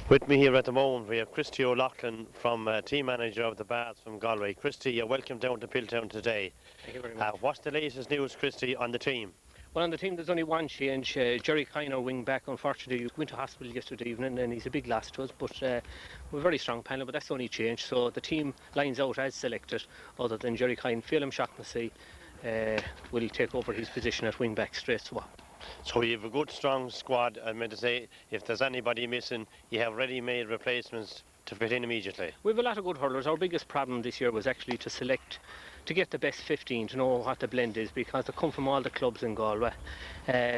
With me here at the moment we have Christy O'Loughlin from team manager of the BARDS from Galway. Christy, you're welcome down to Piltown today. Thank you very much. What's the latest news, Christy, on the team? Well, on the team there's only one change. Jerry Kine, our wing back, unfortunately went to hospital yesterday evening and he's a big loss to us, but we're a very strong panel, but that's the only change. So the team lines out as selected, other than Jerry Kine. Phelim Shaughnessy will take over his position at wing back straight swap. So you have a good strong squad. I meant to say, if there's anybody missing, you have ready-made replacements to fit in immediately. We have a lot of good hurlers. Our biggest problem this year was actually to select, to get the best 15, to know what the blend is, because they come from all the clubs in Galway.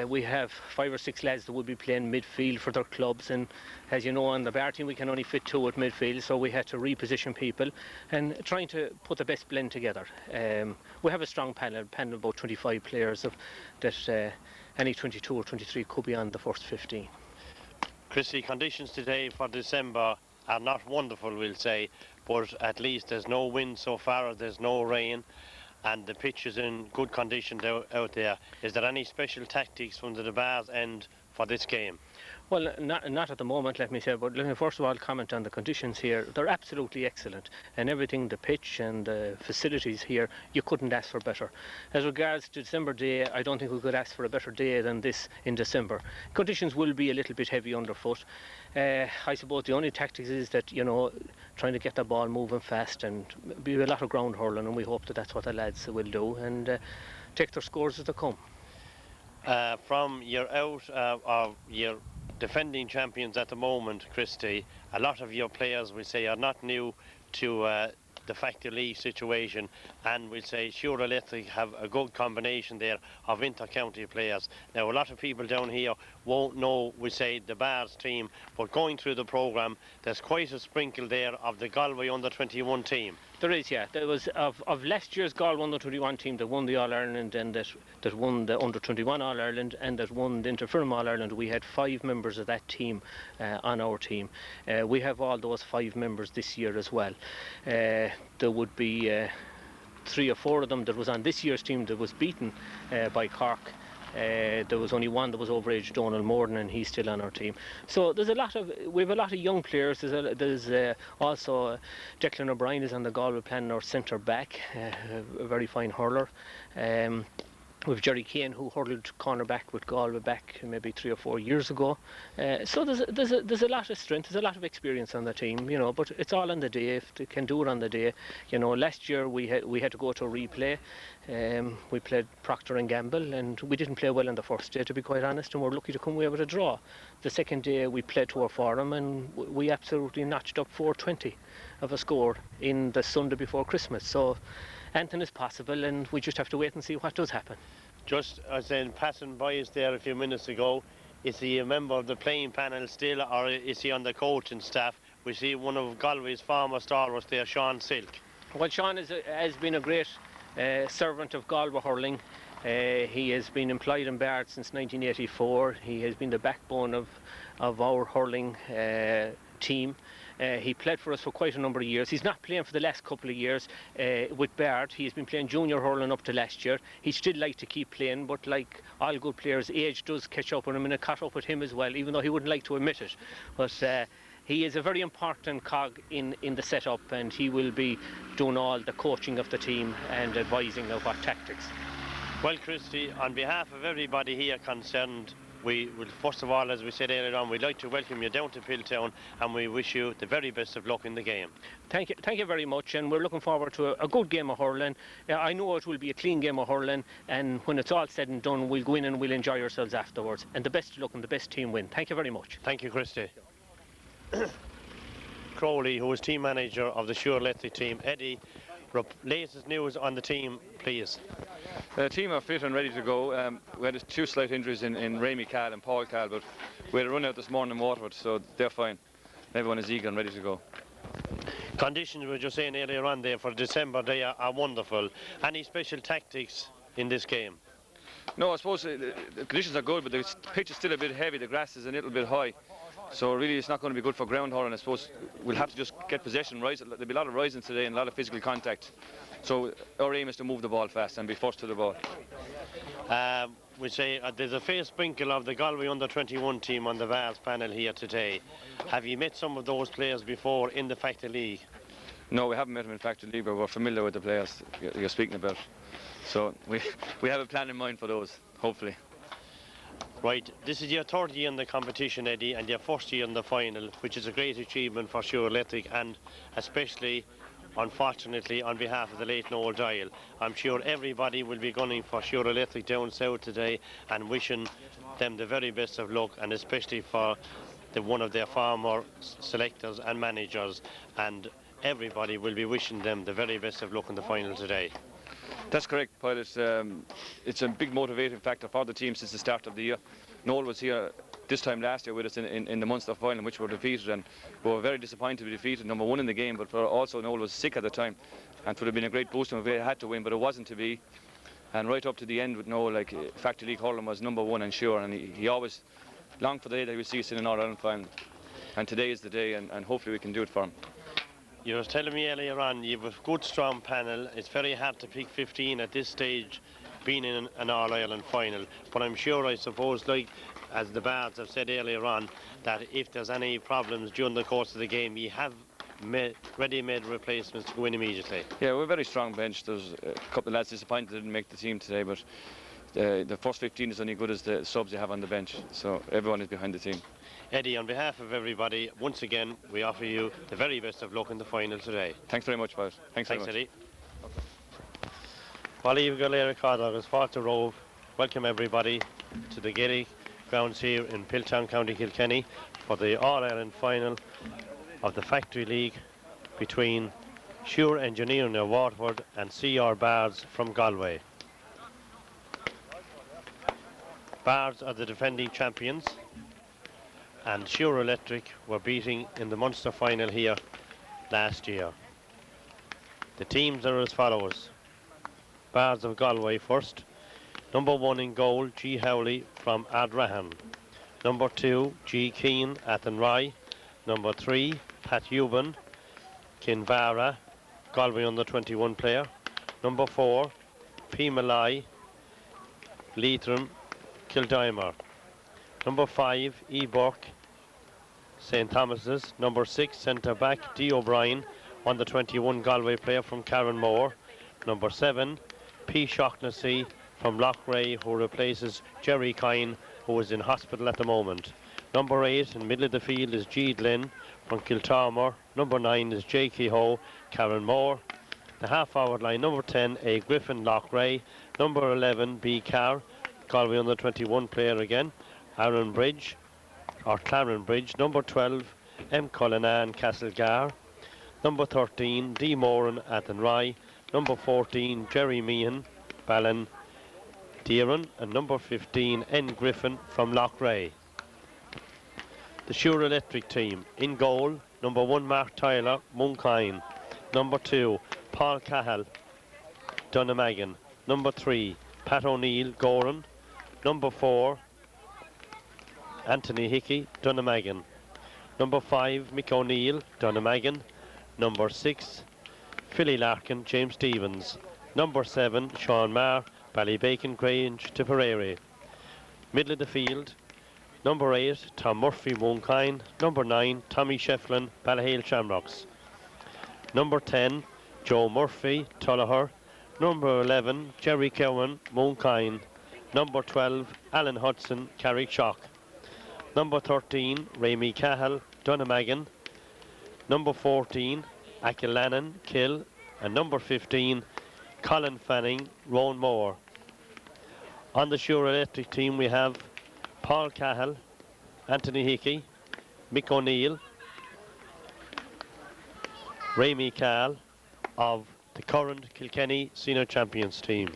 We have 5 or 6 lads that would be playing midfield for their clubs, and as you know, on the bar team we can only fit 2 at midfield, so we had to reposition people and trying to put the best blend together. We have a strong panel of about 25 players that any 22 or 23 could be on the first 15. Christy, conditions today for December are not wonderful, we'll say, but at least there's no wind so far, there's no rain, and the pitch is in good condition out there. Is there any special tactics from the BARDS end for this game? Well, not at the moment, let me say, but let me first of all comment on the conditions here. They're absolutely excellent, and everything, the pitch and the facilities here, you couldn't ask for better. As regards to December day, I don't think we could ask for a better day than this in December. Conditions will be a little bit heavy underfoot. I suppose the only tactics is that, you know, trying to get the ball moving fast and be a lot of ground hurling, and we hope that that's what the lads will do and take their scores as they come. From your your defending champions at the moment, Christy, a lot of your players, we say, are not new to the Factor League situation, and we'll say SUIR Electric have a good combination there of inter-county players. Now, a lot of people down here won't know, we say, the BARDS team, but going through the programme, there's quite a sprinkle there of the Galway under-21 team. There is, yeah. There was of last year's Galway under-21 team that won the All-Ireland and that won the under-21 All-Ireland and that won the Inter-Firm All-Ireland. We had 5 members of that team on our team. We have all those 5 members this year as well. There would be 3 or 4 of them that was on this year's team that was beaten by Cork. There was only one that was overage, Donald Morden, and he's still on our team. So there's we have a lot of young players. There's also Declan O'Brien is on the Galway plan, our centre back, a very fine hurler. With Jerry Kane, who hurled cornerback with Galway back maybe 3 or 4 years ago. So there's a lot of strength, there's a lot of experience on the team, you know. But it's all on the day. If they can do it on the day, you know. Last year we had to go to a replay. We played Procter and Gamble, and we didn't play well on the first day, to be quite honest, and we're lucky to come away with a draw. The second day we played to our forum, and we absolutely notched up 420 of a score in the Sunday before Christmas. So anything is possible, and we just have to wait and see what does happen. Just as in passing by us there a few minutes ago, is he a member of the playing panel still, or is he on the coaching staff? We see one of Galway's former stalwarts there, Sean Silk. Well, Sean has been a great servant of Galway hurling. He has been employed in BARDS since 1984. He has been the backbone of our hurling team. He played for us for quite a number of years. He's not playing for the last couple of years with BARD. He has been playing junior hurling up to last year. He'd still like to keep playing, but like all good players, age does catch up with him, and it caught up with him as well, even though he wouldn't like to admit it. But he is a very important cog in the setup, and he will be doing all the coaching of the team and advising of what tactics. Well, Christy, on behalf of everybody here concerned, we will, first of all, as we said earlier on, we'd like to welcome you down to Piltown, and we wish you the very best of luck in the game. Thank you very much, and we're looking forward to a good game of hurling. I know it will be a clean game of hurling, and when it's all said and done, we'll go in and we'll enjoy ourselves afterwards. And the best of luck and the best team win. Thank you very much. Thank you, Christy. Crowley, who is team manager of the SUIR Electric team. Eddie, latest news on the team, please. The team are fit and ready to go. We had 2 slight injuries in Rémi Cahl and Paul Cahl, but we had a run out this morning in Waterford, so they're fine. Everyone is eager and ready to go. Conditions, we were just saying earlier on there, for December, they are wonderful. Any special tactics in this game? No, I suppose the conditions are good, but the pitch is still a bit heavy, the grass is a little bit high. So really it's not going to be good for ground hurling. I suppose we'll have to just get possession, rise. There'll be a lot of rising today and a lot of physical contact. So our aim is to move the ball fast and be first to the ball. we say there's a face sprinkle of the Galway under-21 team on the BARDS panel here today. Have you met some of those players before in the Factor League? No, we haven't met them in Factory League, but we're familiar with the players you're speaking about. So we have a plan in mind for those, hopefully. Right, this is your third year in the competition, Eddie, and your first year in the final, which is a great achievement for SUIR Electric, and especially, unfortunately, on behalf of the late Noel Doyle. I'm sure everybody will be gunning for SUIR Electric down south today and wishing them the very best of luck, and especially for one of their former selectors and managers, and everybody will be wishing them the very best of luck in the final today. That's correct, Pilot. It's a big motivating factor for the team since the start of the year. Noel was here this time last year with us in the Munster final, in which we were defeated, and we were very disappointed to be defeated, number one in the game, but also Noel was sick at the time, and it would have been a great boost if we had to win, but it wasn't to be. And right up to the end with Noel, like Factory League hurling was number one and sure, and he always longed for the day that he would see us in an All-Ireland final. And today is the day, and hopefully we can do it for him. You were telling me earlier on, you have a good strong panel. It's very hard to pick 15 at this stage, being in an All-Ireland final. But I'm sure, I suppose, like as the Bards have said earlier on, that if there's any problems during the course of the game, you have ready-made replacements to go in immediately. Yeah, we're a very strong bench. There's a couple of lads disappointed they didn't make the team today, but the first 15 is only good as the subs you have on the bench. So everyone is behind the team. Eddie, on behalf of everybody, once again, we offer you the very best of luck in the final today. Thanks very much, Pat. Thanks very much. Eddie. While Gaelic Cardog Falter Rove, welcome everybody to the Gaelic grounds here in Piltown, County Kilkenny for the All-Ireland final of the Factory League between SUIR Engineering of Waterford and SUIR BARDS from Galway. BARDS are the defending champions, and SUIR Electric were beating in the Munster final here last year. The teams are as follows. BARDS of Galway first. Number 1 in goal, G. Howley from Ardrahan. Number 2, G. Keane, Athenry. Number 3, Pat Euban, Kinvara, Galway under-21 player. Number 4, P. Malai, Leitrim, Kildymar. Number 5, E. Burke, St. Thomas's. Number 6, centre back, D. O'Brien, under-21 Galway player from Carranmore. Number 7, P. Shaughnessy from Loughrea, who replaces Jerry Kine, who is in hospital at the moment. Number 8 in middle of the field is G. Glynn from Kiltarmore. Number 9 is J. Kehoe, Carranmore. The half-forward line, number 10, A. Griffin, Loughrea. Number 11, B. Carr, Galway under-21 player again, Aaron Bridge, or Claren Bridge. Number 12, M. Cullinan, Castlegar. Number 13, D. Moran, Athenry. Number 14, Jerry Meehan, Ballin, Deeran. And number 15, N. Griffin from Loughrea. The SUIR Electric team. In goal, number 1, Mark Tyler, Munkine. Number 2, Paul Cahill, Dunnamagan. Number 3, Pat O'Neill, Goran. Number 4, Anthony Hickey, Dunnamagan. Number 5, Mick O'Neill, Dunnamagan. Number 6, Philly Larkin, James Stevens. Number 7, Sean Marr, Ballybacon, Grange, Tipperary. Middle of the field, number 8, Tom Murphy, Munkine. Number 9, Tommy Shefflin, Ballahale Shamrocks. Number 10, Joe Murphy, Tullahur. Number 11, Jerry Cowan, Munkine. Number 12, Alan Hudson, Carrickshock. Number 13, Raimi Cahill, Dunnamagan. Number 14, Akillanan, Kill. And number 15, Colin Fanning, Roan Moore. On the SUIR Electric team we have Paul Cahill, Anthony Hickey, Mick O'Neill, Raimi Cahill of the current Kilkenny Senior Champions team.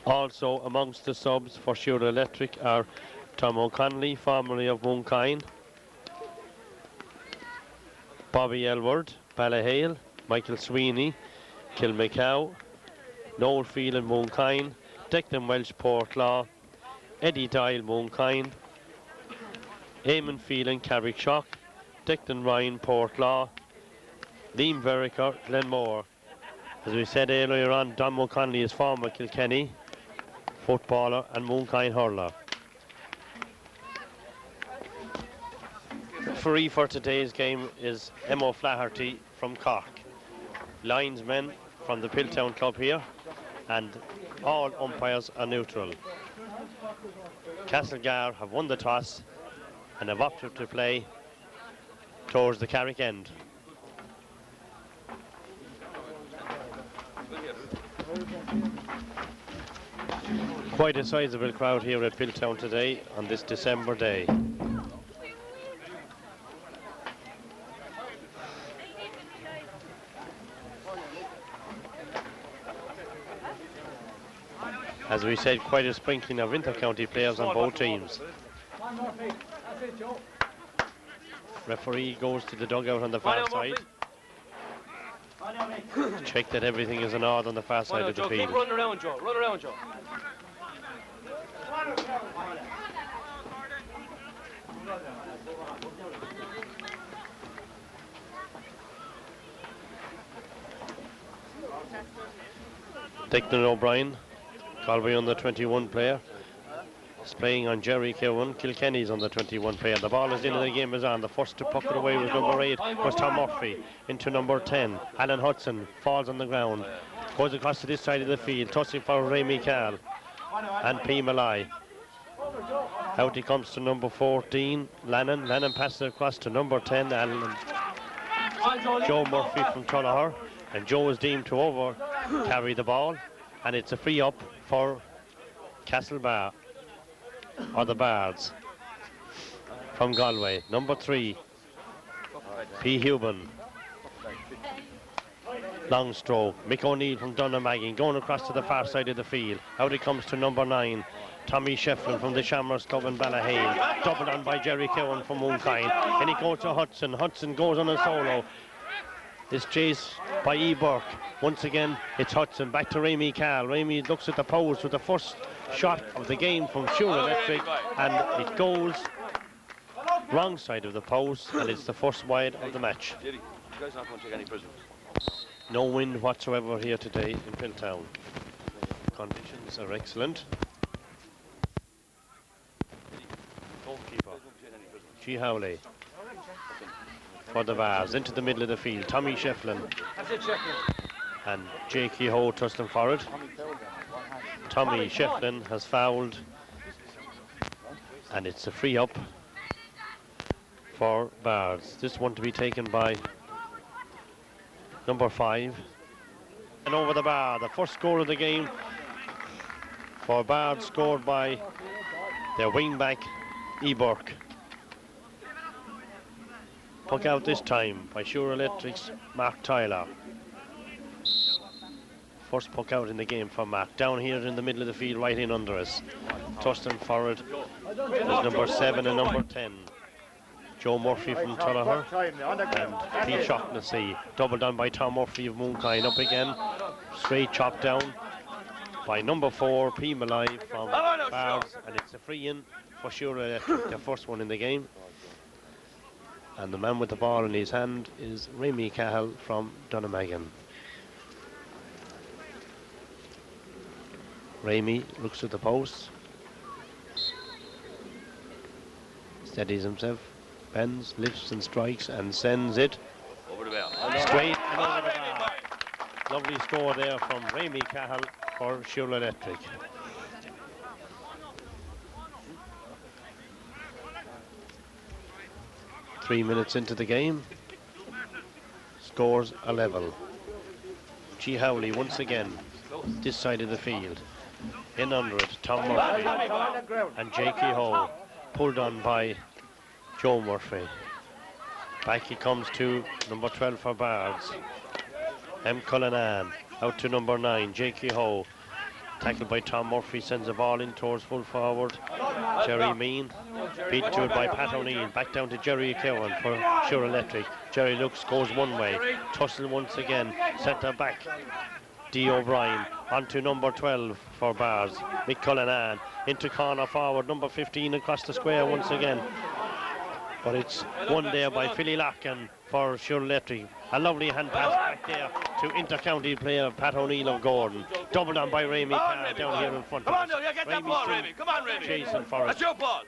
Also amongst the subs for SUIR Electric are Tom O'Connelly, formerly of Munkine, Bobby Elward, Ballahale, Michael Sweeney, Kilmacow, Noel Phelan, Munkine, Declan Welch, Portlaw, Eddie Dial, Munkine, Eamon Phelan, Carrickshock, Declan Ryan, Portlaw, Liam Vericker, Glenmore. As we said earlier on, Dom O'Connelly is former Kilkenny. footballer and Moonkine hurler. Referee for today's game is Emma Flaherty from Cork. Linesmen from the Piltown club here, and all umpires are neutral. Castlegar have won the toss and have opted to play towards the Carrick end. Quite a sizable crowd here at Piltown today on this December day. As we said, quite a sprinkling of inter-county players on both teams. Referee goes to the dugout on the far side. Check that everything is in order on the far side of the field. Run around, Joe. Run around, Joe. Declan O'Brien, Galway under 21 player, is playing on Jerry Cowan. Kilkenny's under 21 player. The ball is in and the game is on. The first to puck it away was number 8, was Tom Murphy. Into number 10, Alan Hudson, falls on the ground. Goes across to this side of the field, tossing for Ray Mikal and P. Malai. Out he comes to number 14, Lannon. Lannon passes across to number 10, Alan. Joe Murphy from Tullahur. And Joe is deemed to over carry the ball, and it's a free up for Castlebar, or the Bards, from Galway. Number 3, P. Huban. Long stroke. Mick O'Neill from Dunnamaggin going across to the far side of the field. Out it comes to number 9, Tommy Shefflin from the Shamrocks Club in Ballahane. Doubled on by Jerry Cowan from Moonkine. And he goes to Hudson. Hudson goes on a solo. Is chased by E. Burke. Once again, it's Hudson. Back to Ramey Cal. Ramey looks at the post with the first shot of the game from SUIR Electric, and it goes wrong side of the post, and it's the first wide of the match. No wind whatsoever here today in Piltown. Conditions are excellent. Goalkeeper G. Howley for the Vars, into the middle of the field. Tommy Shefflin and J.K. Ho trusting for it. Tommy Shefflin has fouled, and it's a free up for Bards. This one to be taken by number 5. And over the bar, the first goal of the game for Bards, scored by their wing back E. Burke. Puck out this time by SUIR Electric's Mark Tyler. First puck out in the game for Mark. Down here in the middle of the field, right in under us. Tustin forward is number 7 and number 10. Joe Murphy from Tullahur and Pete Shaughnessy. Doubled on by Tom Murphy of Moonkine. Up again, straight chop down by number 4, P. Malai from Bards, and it's a free in for SUIR Electric, their first one in the game. And the man with the ball in his hand is Remy Cahill from Dunnamaggin. Remy looks at the post, steadies himself, bends, lifts and strikes and sends it Over the bell. straight and over the bar. Lovely score there from Remy Cahill for SUIR Electric. Three minutes into the game, scores a level. G. Howley once again, this side of the field. In under it, Tom Murphy and J.K. Ho, pulled on by Joe Murphy. Back he comes to number 12 for Bards, M. Cullinan. Out to number 9, J.K. Ho. Tackled by Tom Murphy, sends the ball in towards full forward. Jerry Mean, beat to it by Pat O'Neill. Back down to Jerry Cowan for SUIR Electric. Jerry looks, goes one way. Tussle once again, centre back. D. O'Brien on to number 12 for Bards. Mick Cullinan into corner forward, number 15 across the square once again. but it's won there by Philly Larkin for SUIR Electric. A lovely hand pass back there to inter-county player Pat O'Neill of Gordon. Doubled on by Ramey Carr down here in front. Come on, you get that ball, Ramey. Come on, Ramey. Chasing for it. That's your ball.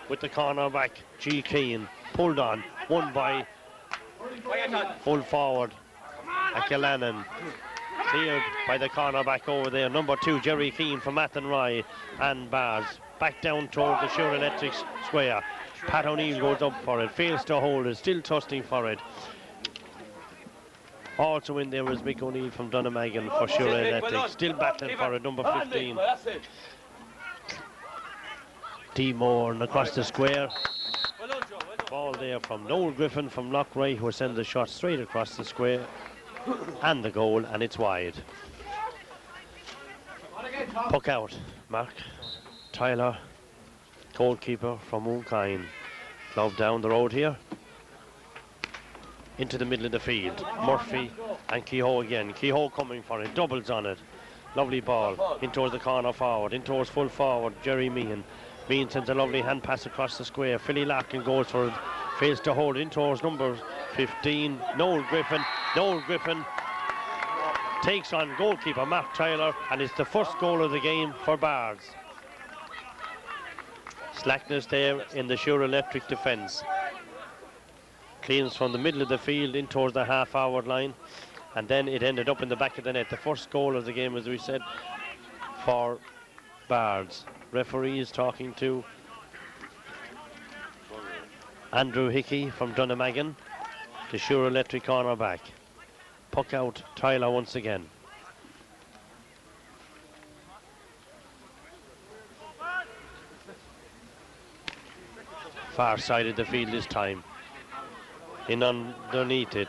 With the corner back, G. Keane pulled on, won by full forward Akilanen. Cleared by the corner back over there. Number 2, Jerry Keane from Athenry and BARDS. Back down toward the SUIR Electric square. Pat O'Neill goes up for it, fails to hold it, still trusting for it. Also in there is Mick O'Neill from Dunnamaggin for SUIR Electric, still battling for it, number 15. D. Moore across the square. Ball there from Noel Griffin from Lochray, who sends the shot straight across the square. And the goal, and it's wide. Puck out, Mark Tyler, goalkeeper from Moonkind. Glove down the road here. Into the middle of the field. Murphy and Kehoe again. Kehoe coming for it, doubles on it. Lovely ball, in towards the corner forward, in towards full forward, Jerry Meehan. Meehan sends a lovely hand pass across the square. Philly Larkin goes for it, fails to hold in towards number 15, Noel Griffin. Noel Griffin takes on goalkeeper Mark Tyler, and it's the first goal of the game for BARDS. Slackness there in the SUIR Electric defence. Cleans from the middle of the field in towards the half-forward line, and then it ended up in the back of the net. The first goal of the game, as we said, for BARDS. Referee is talking to Andrew Hickey from Dunnamaggin, the SUIR Electric corner back. Puck out, Tyler once again. Far side of the field this time. In underneath it,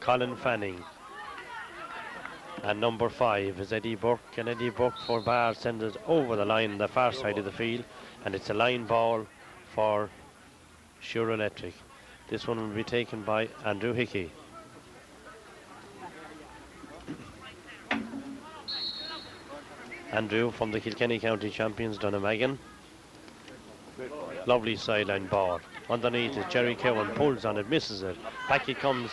Colin Fanning. And number 5 is Eddie Burke, and Eddie Burke for BARDS sends it over the line, the far side of the field, and it's a line ball for SUIR Electric. This one will be taken by Andrew Hickey. Andrew from the Kilkenny County champions, Dunnamaggin. Lovely sideline ball. Underneath it, Jerry Cowan pulls on it, misses it. Back he comes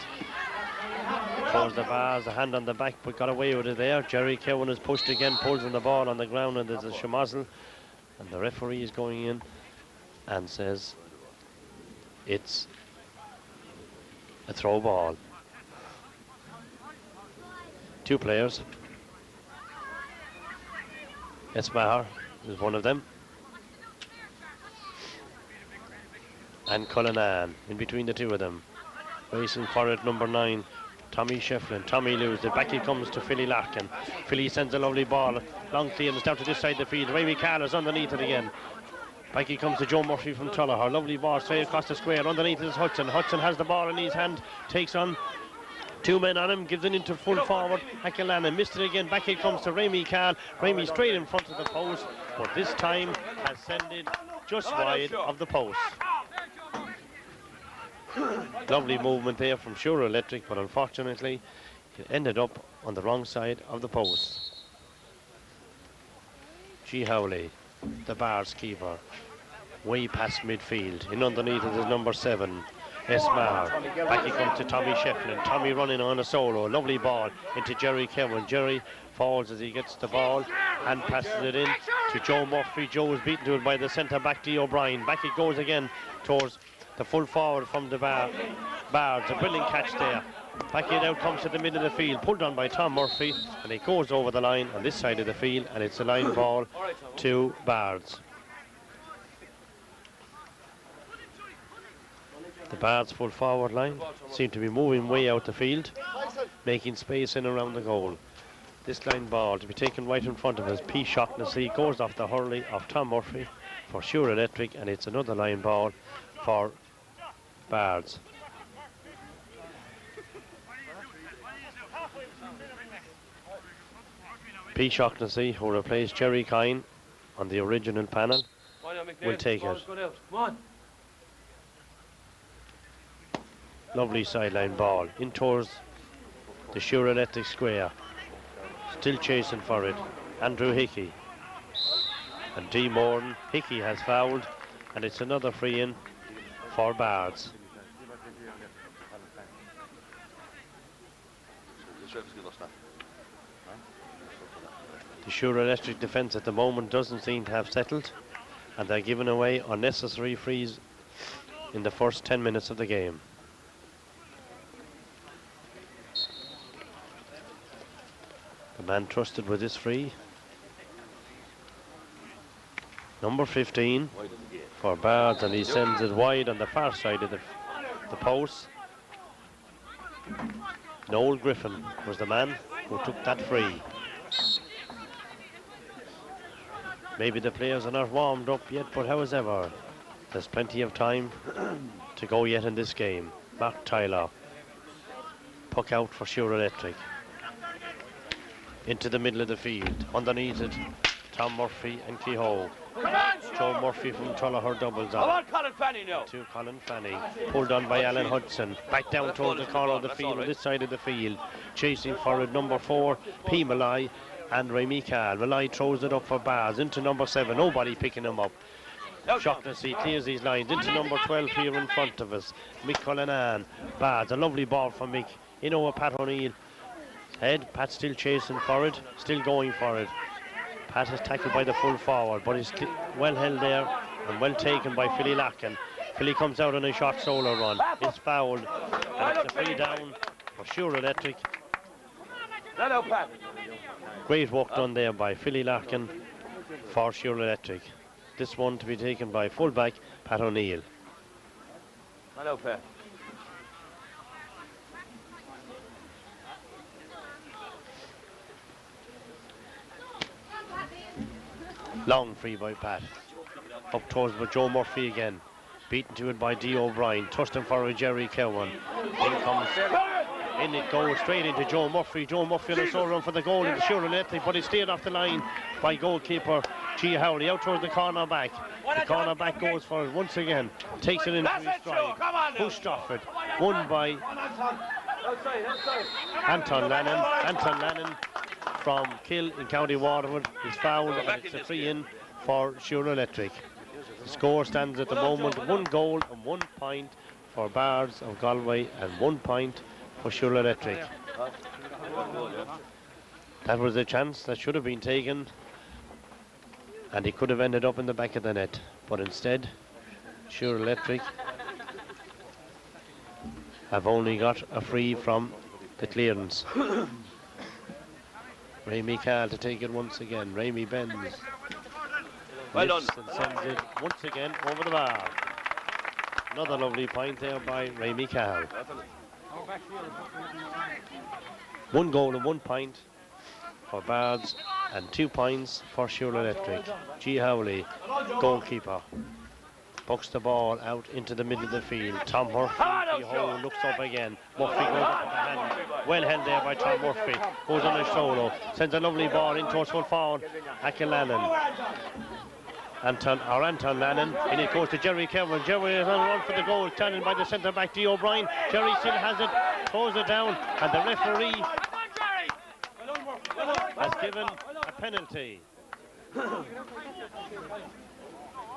towards the bars, a hand on the back, but got away with it there. Jerry Cowan is pushed again, pulls on the ball on the ground, and there's a shamazel. And the referee is going in and says it's a throw ball. 2 players. Esmaher is one of them. And Cullinan in between the 2 of them. Racing for it, number 9, Tommy Shefflin. Tommy loses it. Back he comes to Philly Larkin. Philly sends a lovely ball. Long clearance down to this side of the field. Ramey Carr is underneath it again. Back he comes to Joe Murphy from Tullaher. Lovely ball straight across the square. Underneath it is Hudson. Hudson has the ball in his hand. Takes on 2 men on him. Gives it into full forward. Akilanen missed it again. Back he comes to Ramey Carr. Ramey straight in front of the post. But this time has sent it just wide of the post. Lovely movement there from SUIR Electric, but unfortunately it ended up on the wrong side of the post. G. Howley, the BARDS keeper, way past midfield. In underneath it is number 7, Esmar. Back he comes to Tommy Shefflin. Tommy running on a solo. Lovely ball into Jerry Cowan. Jerry falls as he gets the ball and passes it in to Joe Murphy. Joe is beaten to it by the centre back, D. O'Brien. Back it goes again towards the full forward from the BARDS. A brilliant catch there. Back it out comes to the middle of the field, pulled on by Tom Murphy, and it goes over the line on this side of the field, and it's a line ball to BARDS. The BARDS full forward line seem to be moving way out the field, making space in around the goal. This line ball to be taken right in front of us. P. Shaughnessy goes off the hurley of Tom Murphy for SUIR Electric, and it's another line ball for BARDS. P. Shaughnessy, who replaced Jerry Kine on the original panel, will take it. Lovely sideline ball in towards the SUIR Electric square. Still chasing for it, Andrew Hickey. And D. Morton. Hickey has fouled, and it's another free in for BARDS. The SUIR Electric defence at the moment doesn't seem to have settled, and they're giving away unnecessary frees in the first 10 minutes of the game. The man trusted with this free, number 15 for BARDS, and he sends it wide on the far side of the post. Noel Griffin was the man who took that free. Maybe the players are not warmed up yet, but however, there's plenty of time to go yet in this game. Mark Tyler, puck out for SUIR Electric. Into the middle of the field, underneath it, Tom Murphy and Kehoe. Joe Murphy from Tullaher doubles on. To Colin Fanning, pulled on by Alan Hudson. Back down towards the corner of the field, on this side of the field. Chasing forward number 4, P. Malai and Ray Cahill. Malai throws it up for BARDS into number 7. Nobody picking him up. Shaughnessy clears these lines into number 12 here in front of us. Mick Cullinan. BARDS, a lovely ball from Mick. In over Pat O'Neill. Head, Pat still chasing for it, still going for it. Pat is tackled by the full forward, but he's well held there and well taken by Philly Larkin. Philly comes out on a short solo run. It's fouled, and it's a free down for SUIR Electric. Great work done there by Philly Larkin for SUIR Electric. This one to be taken by fullback Pat O'Neill. Hello, Pat. Long free by Pat. Up towards but Joe Murphy again. Beaten to it by D. O'Brien. Touched him for Jerry Cowan. In it goes straight into Joe Murphy. Joe Murphy on a solo run for the goal in the SUIR Electric, but it's steered off the line by goalkeeper G. Howley out towards the corner back. The corner back goes for it once again. Takes it into his stride. Pushed off it. Won by Anton Lannon. Anton Lannon from Kill in County Waterford is fouled, and it's a free in for SUIR Electric. The score stands at the moment 1 goal and 1 point for BARDS of Galway and 1 point for SUIR Electric. That was a chance that should have been taken, and he could have ended up in the back of the net, but instead SUIR Electric have only got a free from the clearance. Ray Cahill to take it once again. Ramey bends. Well done. And sends it once again over the bar. Another lovely point there by Ray Cahill. 1 goal and 1 point for BARDS and 2 points for SUIR Electric. G. Howley, goalkeeper, pucks the ball out into the middle of the field. Tom Murphy, looks up again. Murphy goes up with the hand. Well held there by Tom Murphy. Goes on a solo. Sends a lovely ball in towards full forward. Akin Lannon. Anton Lannon. And it goes to Jerry Kelvin. Jerry is on run for the goal. Standing by the centre back, D. O'Brien. Jerry still has it. Throws it down. And the referee has given a penalty.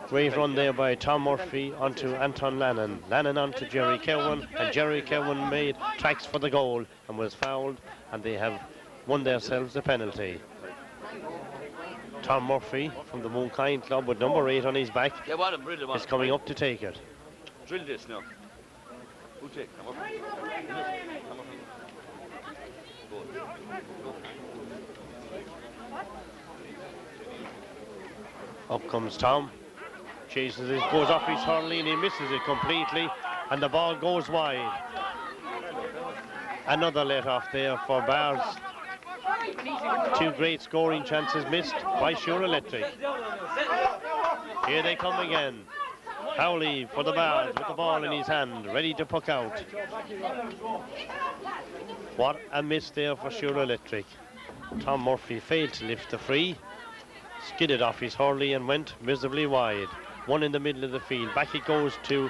Great run there by Tom Murphy onto Anton Lannon. Lannon onto Jerry Cowan, and Jerry Cowan made tracks for the goal and was fouled, and they have won themselves the penalty. Tom Murphy from the Moonkind Club with number 8 on his back is coming up to take it. Drill this now. Who take? Up comes Tom. Chases it, goes off his hurley and he misses it completely, and the ball goes wide. Another let off there for BARDS. 2 great scoring chances missed by SUIR Electric. Here they come again. Howley for the BARDS with the ball in his hand, ready to puck out. What a miss there for SUIR Electric. Tom Murphy failed to lift the free, skidded off his hurley and went miserably wide. One in the middle of the field. Back it goes to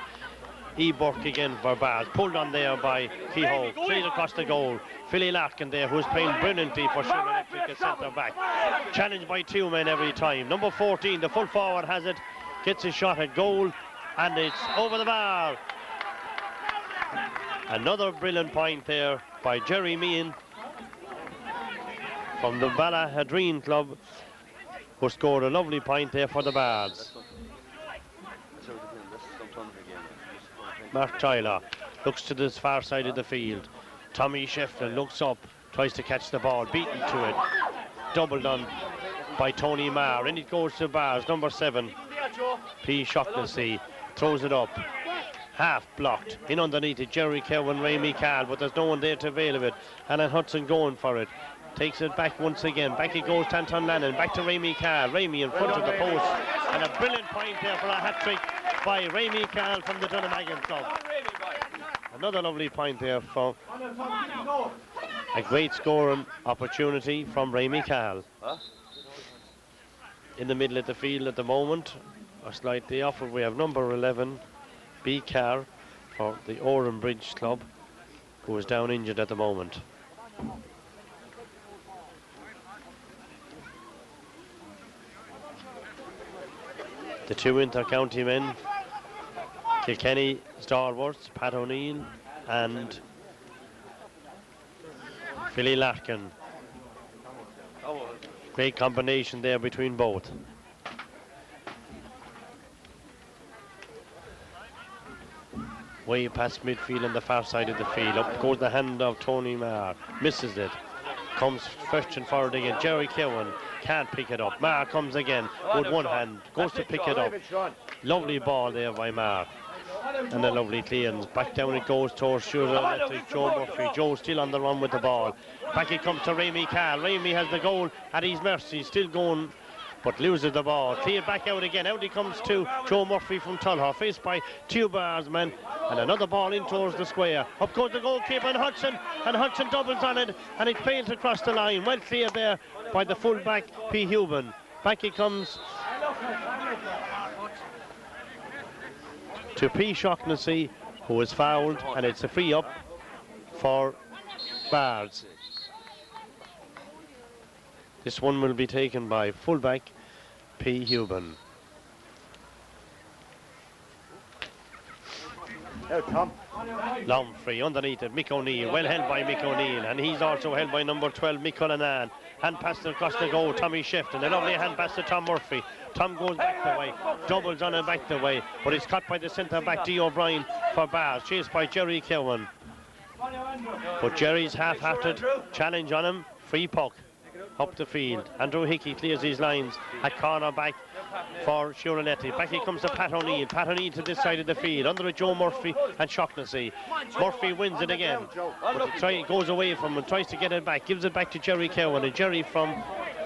E. Burke again for BARDS. Pulled on there by Kehoe. Straight across the goal. Philly Larkin there, who's playing brilliantly for SUIR Electric at centre back. Challenged by 2 men every time. Number 14, the full forward, has it. Gets a shot at goal. and it's over the bar. Another brilliant point there by Jerry Meehan from the Ballahadreen club, who scored a lovely point there for the Bards. Mark Tyler looks to the far side of the field. Tommy Shefflin looks up, tries to catch the ball, beaten to it. Double done by Tony Marr. And it goes to Bards, number 7. P. Shaughnessy throws it up. Half blocked. In underneath it, Jerry Cowan, Ray Carl, but there's no one there to avail of it. Alan Hudson going for it. Takes it back once again. Back it goes to Anton Lannon. Back to Ray Carl. Ramey in front of the post. And a brilliant point there for a hat-trick by Ray Carl from the Dunnamaggin club. Another lovely point there for a great scoring opportunity from Ray Carl. In the middle of the field at the moment, or slightly off, we have number 11, B. Carr, for the Oran Bridge club, who is down injured at the moment. The two inter-county men, Kilkenny stalwarts, Pat O'Neill and Philly Larkin. Great combination there between both. Way past midfield on the far side of the field. Up goes the hand of Tony Marr. Misses it. Comes fresh and forward again. Jerry Cowan can't pick it up. Marr comes again with one hand. Goes to pick it up. Lovely ball there by Marr. And a lovely clearance. Back down it goes towards Joe Murphy. Joe still on the run with the ball. Back it comes to Ramey Carl. Ramey has the goal at his mercy. Still going, but loses the ball. Cleared back out again. Out he comes to Joe Murphy from Tullogher. Faced by two Bards men. And another ball in towards the square. Up goes the goalkeeper and Hudson doubles on it. And it failed to cross the line. Well cleared there by the full-back P. Huban. Back it comes to P. Shaughnessy, who is fouled, and it's a free up for Bards. This one will be taken by fullback P. Huban. Long free underneath it, Mick O'Neill, well held by Mick O'Neill, and he's also held by number 12, Mick Cullinan. Hand pass across the goal, Tommy Shefton, a lovely hand pass to Tom Murphy. Tom goes back the way, doubles on and back the way, but it's caught by the centre back, D. O'Brien for Bards, chased by Jerry Cowan. But Jerry's half-hearted challenge on him, free puck up the field. Andrew Hickey clears his lines at corner back for Shiroletti. Back he comes to Pat O'Neill. Pat O'Neill to this side of the field. Under it Joe Murphy and Shaughnessy. Murphy wins it again. But it goes away from him, tries to get it back. Gives it back to Jerry Cowan. And Jerry from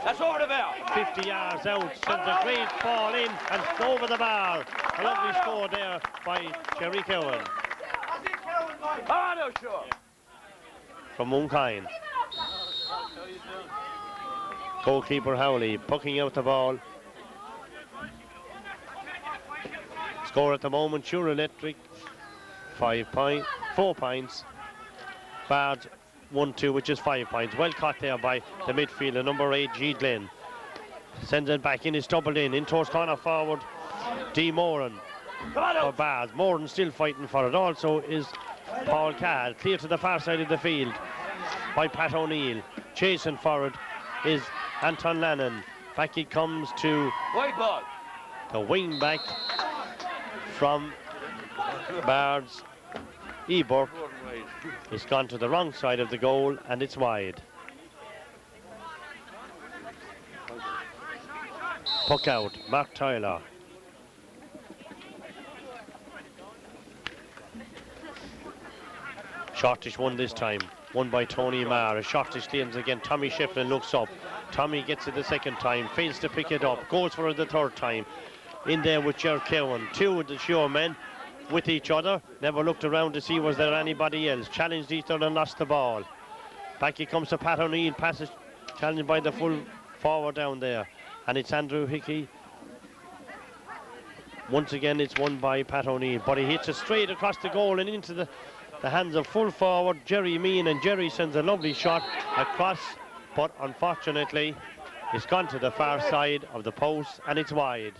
50 yards out sends a great ball in and over the bar. A lovely score there by Jerry Cowan. From Moonkind. Goalkeeper Howley pucking out the ball. Score at the moment, Sure Electric 4 points. Bards 1-2, which is 5 points. Well caught there by the midfielder, number 8, G. Glenn. Sends it back in, it's doubled in towards corner forward, D. Moran for Bards. Moran still fighting for it. Also is Paul Cahill, clear to the far side of the field by Pat O'Neill. Chasing forward is Anton Lannon. Back he comes to the wing back from Bards. Eburk. He's gone to the wrong side of the goal and it's wide. Puck out, Mark Tyler. Shortish won this time. Won by Tony Marr. A Shortish claims again. Tommy Shefflin looks up. Tommy gets it the second time. Fails to pick it up. Goes for it the third time. In there with Ger Cowan. Two of the sure men with each other. Never looked around to see was there anybody else. Challenged each other and lost the ball. Back he comes to Pat O'Neill. Passes challenged by the full forward down there. And it's Andrew Hickey. Once again it's won by Pat O'Neill. But he hits it straight across the goal and into the hands of full forward Jerry Meehan, and Jerry sends a lovely shot across, but unfortunately it's gone to the far side of the post and it's wide.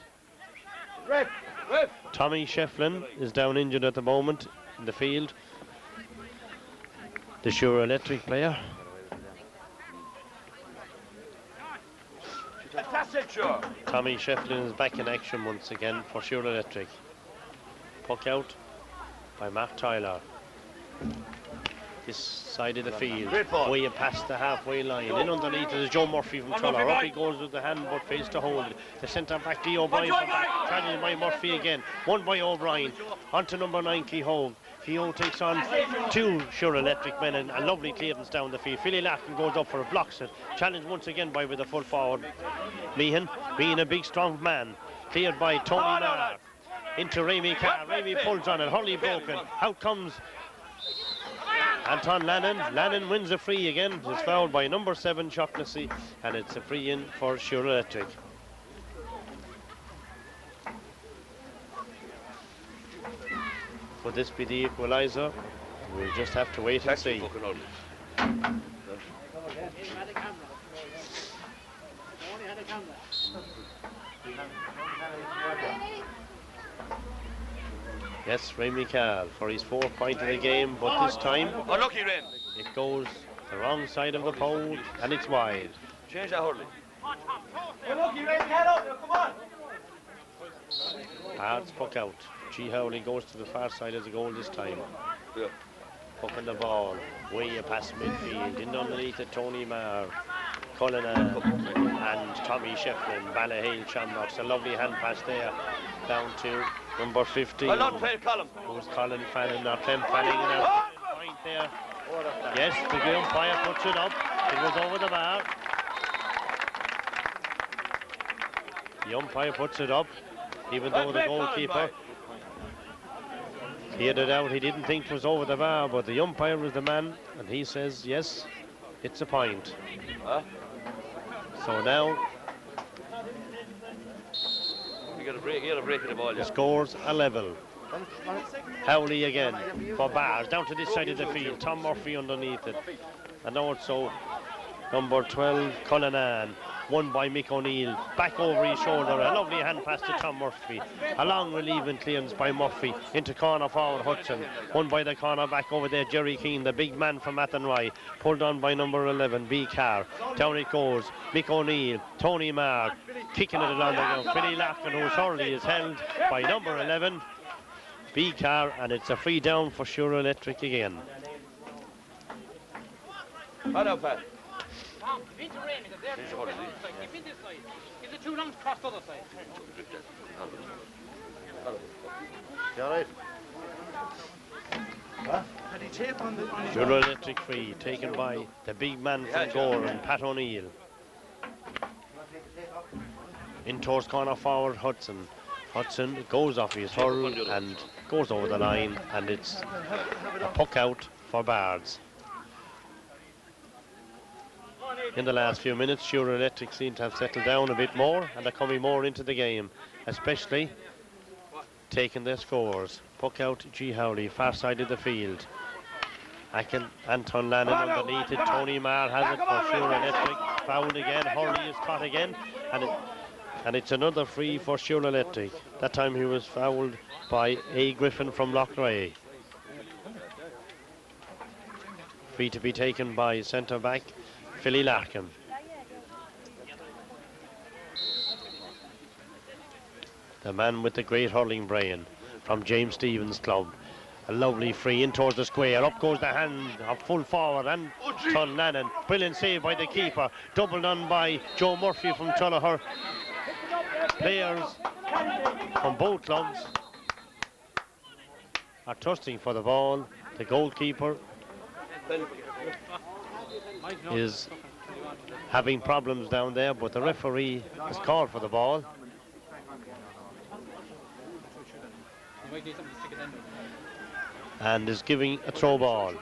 Tommy Shefflin is down injured at the moment in the field. The SUIR Electric player. Tommy Shefflin is back in action once again for SUIR Electric. Puck out by Mark Tyler. This side of the field, way past the halfway line. In underneath is Joe Murphy from Tuller. Up he goes with the hand, but fails to hold it. The centre back, D. O'Brien from back, challenged by Murphy again. Won by O'Brien. On to number 9, Kehoe. Kehoe takes on 2 SUIR Electric men, and a lovely clearance down the field. Philly Larkin goes up for a blocks it. Challenged once again by with a full forward. Meehan, being a big strong man, cleared by Tony Marr. Into Ramey Carr. Ramey pulls on it. Hurley broken. Out comes Anton Lannon. Lannon wins a free again. It's fouled by number 7 Shaughnessy, and it's a free in for SUIR Electric. Would this be the equaliser? We'll just have to wait and see. Yes, Ramey Carl for his 4th point of the game, but this time it goes the wrong side of the pole and it's wide. Change that, Hurley. Bards puck out. G. Howley goes to the far side of the goal this time. Yeah. Puck on the ball, way past midfield, in underneath it Tony Marr, Cullinan and Tommy Shefflin, Ballahale Shamrocks. A lovely hand pass there down to number 15. Well not played, Colin. Who's Colin Fanning, not Clem Fanning, and a point there. Yes, the umpire puts it up. It was over the bar. The umpire puts it up, even though the goalkeeper cleared it out. He didn't think it was over the bar, but the umpire was the man, and he says, yes, it's a point. So now You got a break in the ball, the yeah. score's a level. Howley again for Bards, down to this side of the field. Tom Murphy underneath it. And also number 12, Cullinan, won by Mick O'Neill. Back over his shoulder, a lovely hand pass to Tom Murphy. A long relieving clearance by Murphy into corner forward Hudson. Won by the corner back over there, Jerry Keane, the big man from Athenry. Pulled on by number 11, B. Carr. Down it goes, Mick O'Neill, Tony Marr, kicking it along the ground. Philly Larkin, who's hurley, is held by number 11, B. Carr, and it's a free down for SUIR Electric again. Hello, Pat. Into Raymond, they're keep in this side. Give the 2 longs across the other side. You all right? SUIR Electric free, taken by the big man from Gore and Pat O'Neill. In towards corner forward Hudson. Hudson goes off his hurl and goes over the line, and it's a puck out for Bards. In the last few minutes, SUIR Electric seem to have settled down a bit more, and are coming more into the game, especially taking their scores. Puck out G. Howley, far side of the field. Anton Lannon underneath it. Tony Marr has it for SUIR Electric. Fouled again. Hurley is caught again, and it's another free for SUIR Electric. That time he was fouled by A. Griffin from Loughrea. Free to be taken by centre back Philly Larkin. The man with the great hurling brain from James Stevens Club. A lovely free in towards the square. Up goes the hand of full forward and Ton Lannon. Brilliant save by the keeper. Doubled on by Joe Murphy from Tullaher. Players from both clubs are thirsting for the ball. The goalkeeper is having problems down there, but the referee has called for the ball. And is giving a throw ball.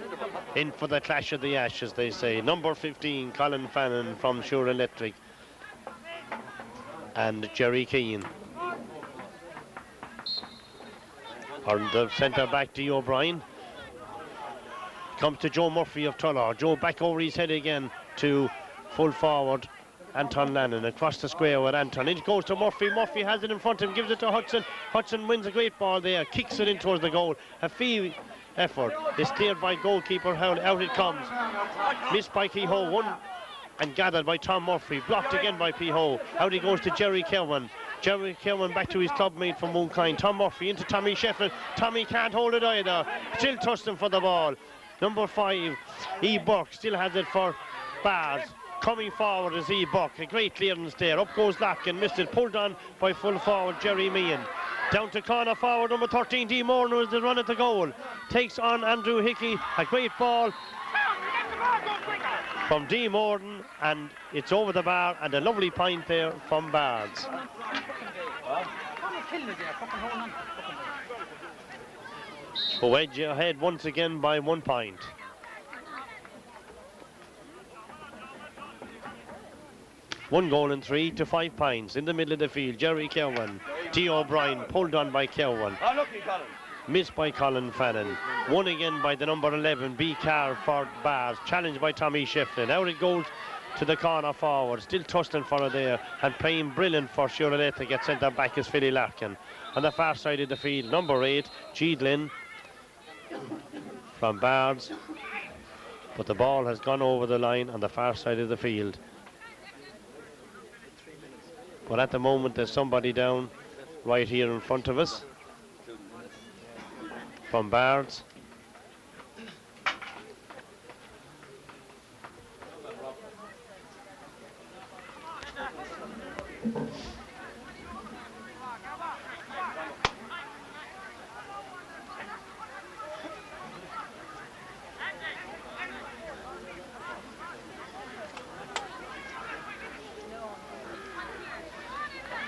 In for the clash of the ashes, they say. Number 15, Colin Fannin from SUIR Electric. And Jerry Keane. On the centre back, D. O'Brien. Comes to Joe Murphy of Tuller. Joe back over his head again to full forward Anton Lannon across the square with Anton. It goes to Murphy. Murphy has it in front of him, gives it to Hudson. Hudson wins a great ball there, kicks it in towards the goal. A fee effort is cleared by goalkeeper Howley. Out it comes. Missed by Kehoe. Won and gathered by Tom Murphy. Blocked again by Kehoe. Out he goes to Jerry Kelvin. Jerry Kelvin back to his clubmate from Moonkind. Tom Murphy into Tommy Sheffield. Tommy can't hold it either. Still trusting for the ball. Number 5, E. Burke still has it for Bards. Coming forward is E. Buck, a great clearance there. Up goes Larkin, missed it, pulled on by full forward Jerry Meehan. Down to corner forward, number 13, D. Morton was the run at the goal. Takes on Andrew Hickey, a great ball from D. Morton, and it's over the bar, and a lovely point there from Bards. So Edge ahead once again by 1 point. One goal and 3 to 5 points in the middle of the field. Jerry Kelvin. T. O'Brien pulled on by Kelvin. Oh, lucky Colin. Missed by Colin Fannin. Won again by the number 11, B. Carr for Bards. Challenged by Tommy Shefflin. Out it goes to the corner forward. Still tussling for it there. And playing brilliant for SUIR to get sent back is Philly Larkin. On the far side of the field, number 8, Geedlin from Bards. But the ball has gone over the line on the far side of the field. But at the moment there's somebody down right here in front of us from Bards.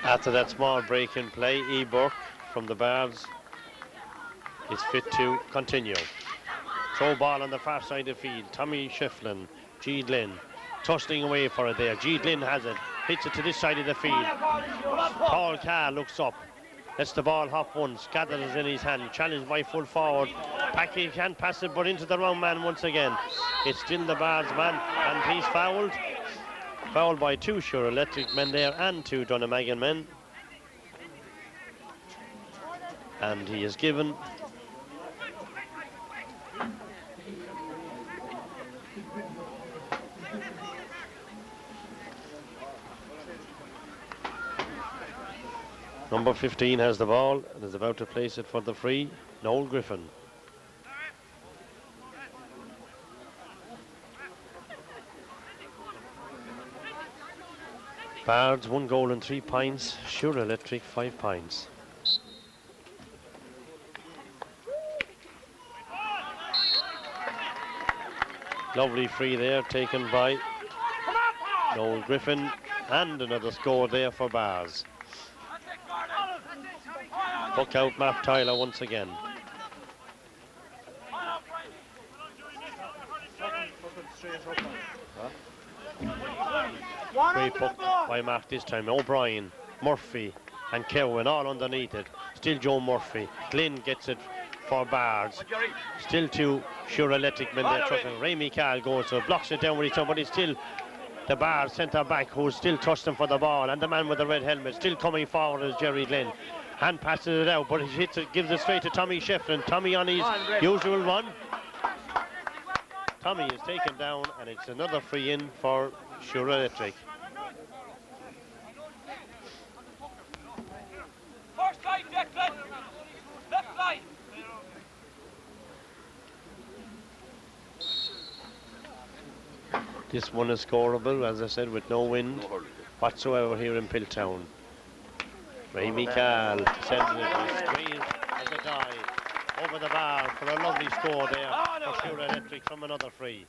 After that small break in play, E. Burke from the Bards is fit to continue. Throw ball on the far side of the field. Tommy Shefflin, Geedlin, tussling away for it there. Geedlin has it, hits it to this side of the field. Paul Carr looks up, lets the ball hop once, gathers it in his hand, challenged by full forward. Packy can't pass it, but into the wrong man once again. It's still the Bards man, and he's fouled. Fouled by 2 SUIR Electric men there and 2 Dunnamaggin men. And he is given number 15 has the ball and is about to place it for the free, Noel Griffin. Bards 1 goal and 3 points, SUIR Electric 5 points. Lovely free there taken by Noel Griffin, and another score there for Bards. Hook out Matt Tyler once again. Great puck by Mark this time. O'Brien, Murphy and Kerwin all underneath it. Still Joe Murphy. Glynn gets it for Bards. Still 2 SUIR Electric men there trucking. Ray Carl goes to blocks it down with his own, but it's still the Bards centre back who's still trusting for the ball, and the man with the red helmet still coming forward is Jerry Glynn. Hand passes it out, but he hits it, gives it straight to Tommy Shefflin. Tommy on his usual run. Tommy is taken down, and it's another free in for SUIR Electric. First line, Declan. Left line. This one is scoreable, as I said, with no wind whatsoever here in Piltown. Ray Carl sends it squeeze as a dive over the bar for a lovely score there for SUIR Electric from another free.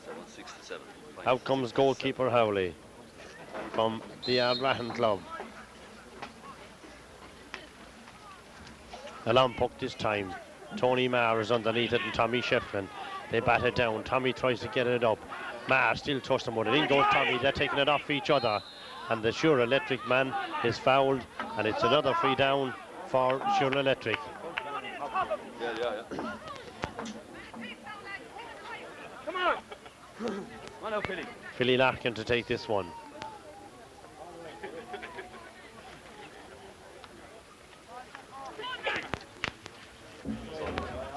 7-6-7. Out comes goalkeeper Howley from the Ardrahan club. A long puck this time. Tony Marr is underneath it and Tommy Shefflin. They bat it down. Tommy tries to get it up. Marr still trusting with it. In goes Tommy. They're taking it off each other. And the SUIR Electric man is fouled. And it's another free down for SUIR Electric. Come on. Come on now, Philly. Philly Larkin to take this one.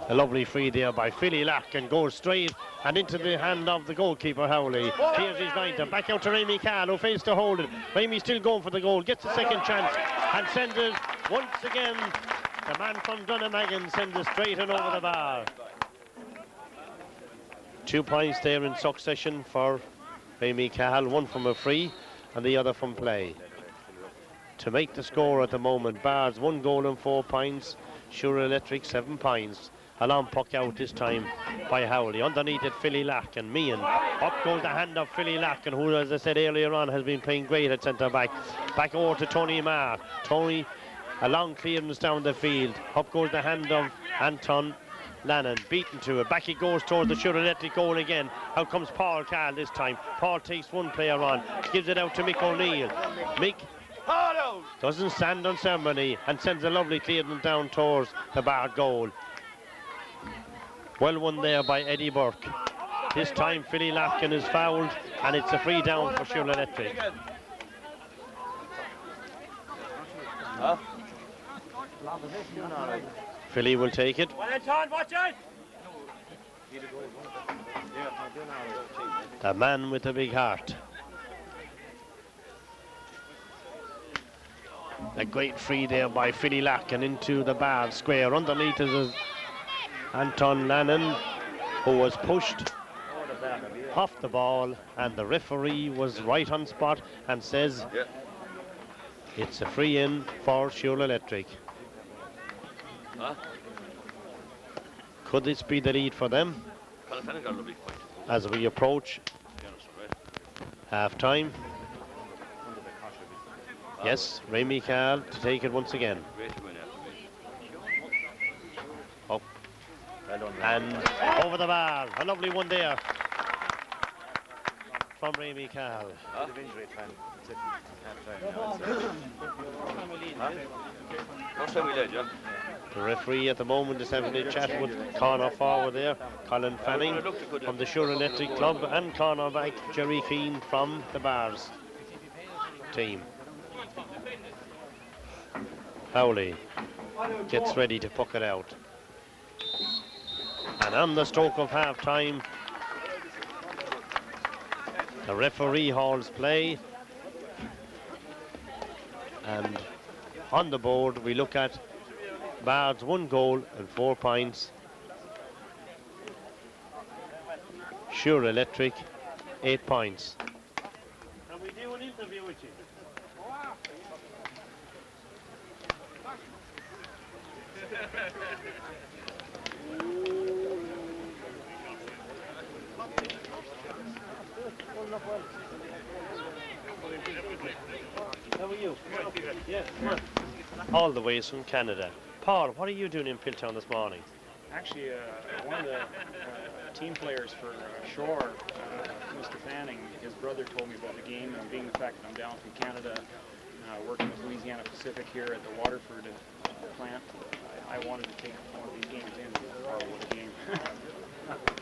A lovely free there by Philly Larkin, goes straight and into the hand of the goalkeeper Howley. Here's his line, back out to Rémi Cahill, who fails to hold it. Rémi still going for the goal, gets a second chance and sends it once again. The man from Dunnamaggin sends it straight and over the bar. 2 points there in succession for Rémi Cahill, one from a free and the other from play. To make the score at the moment, BARDS 1 goal and 4 points, SUIR Electric 7 points. A long puck out this time by Howley. Underneath it, Philly Larkin. Meehan. Up goes the hand of Philly Larkin, who, as I said earlier on, has been playing great at centre back. Back over to Tony Marr. Tony, a long clearance down the field. Up goes the hand of Anton Lannon. Beaten to it. Back he goes towards the SUIR Electric goal again. Out comes Paul Carl this time. Paul takes one player on. Gives it out to Mick O'Neill. Mick doesn't stand on ceremony and sends a lovely clearance down towards the bar goal. Well won there by Eddie Burke. This time Philly Larkin is fouled and it's a free down for SUIR Electric. Philly will take it. The man with the big heart. A great free there by Philly Larkin into the bar square. Underneath is Anton Lannon, who was pushed off the ball, and the referee was right on spot and says it's a free in for SUIR Electric. Could this be the lead for them as we approach half time? Yes, Rémi Cahill to take it once again. Up and over the bar. A lovely one there from Rémi Cahill. The referee at the moment is having a chat with corner forward there, Colin Fanning from the SUIR Electric Club, and cornerback Jerry Keane from the BARDS team. Howley gets ready to puck it out. And on the stroke of half time, the referee halts play. And on the board we look at BARDS 1 goal and 4 points. SUIR Electric 8 points. Can we do an interview with you? How are you? Yeah. All the way from Canada. Paul, what are you doing in Piltown this morning? Actually, one of the team players for Shore, Mr. Fanning, his brother told me about the game, and being the fact that I'm down from Canada, working with Louisiana Pacific here at the Waterford plant, I wanted to take one of these games in. What a game.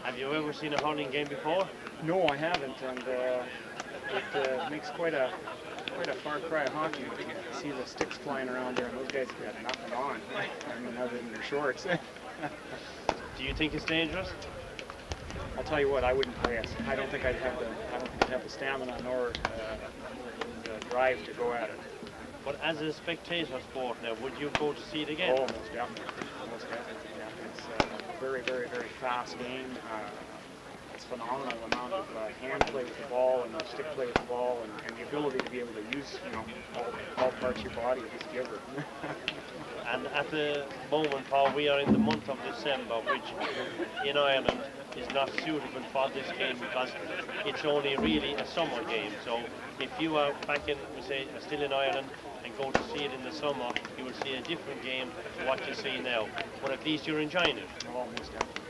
Have you ever seen a hurling game before? No, I haven't, and it makes quite a far cry hockey to see the sticks flying around there, and those guys got nothing on. I mean, other than their shorts. Do you think it's dangerous? I'll tell you what, I wouldn't play it. I don't think I'd have the stamina nor the drive to go at it. But as a spectator sport now, would you go to see it again? Oh, most definitely. Most definitely. Yeah. It's a very, very, very fast game. It's phenomenal amount of hand play with the ball and stick play with the ball, and the ability to be able to use, all parts of your body at this giver. And at the moment, Paul, we are in the month of December, which in Ireland is not suitable for this game because it's only really a summer game. So if you are back in, we say, still in Ireland and go to see it in the summer, you will see a different game to what you see now. But at least you're enjoying it. Oh, most definitely.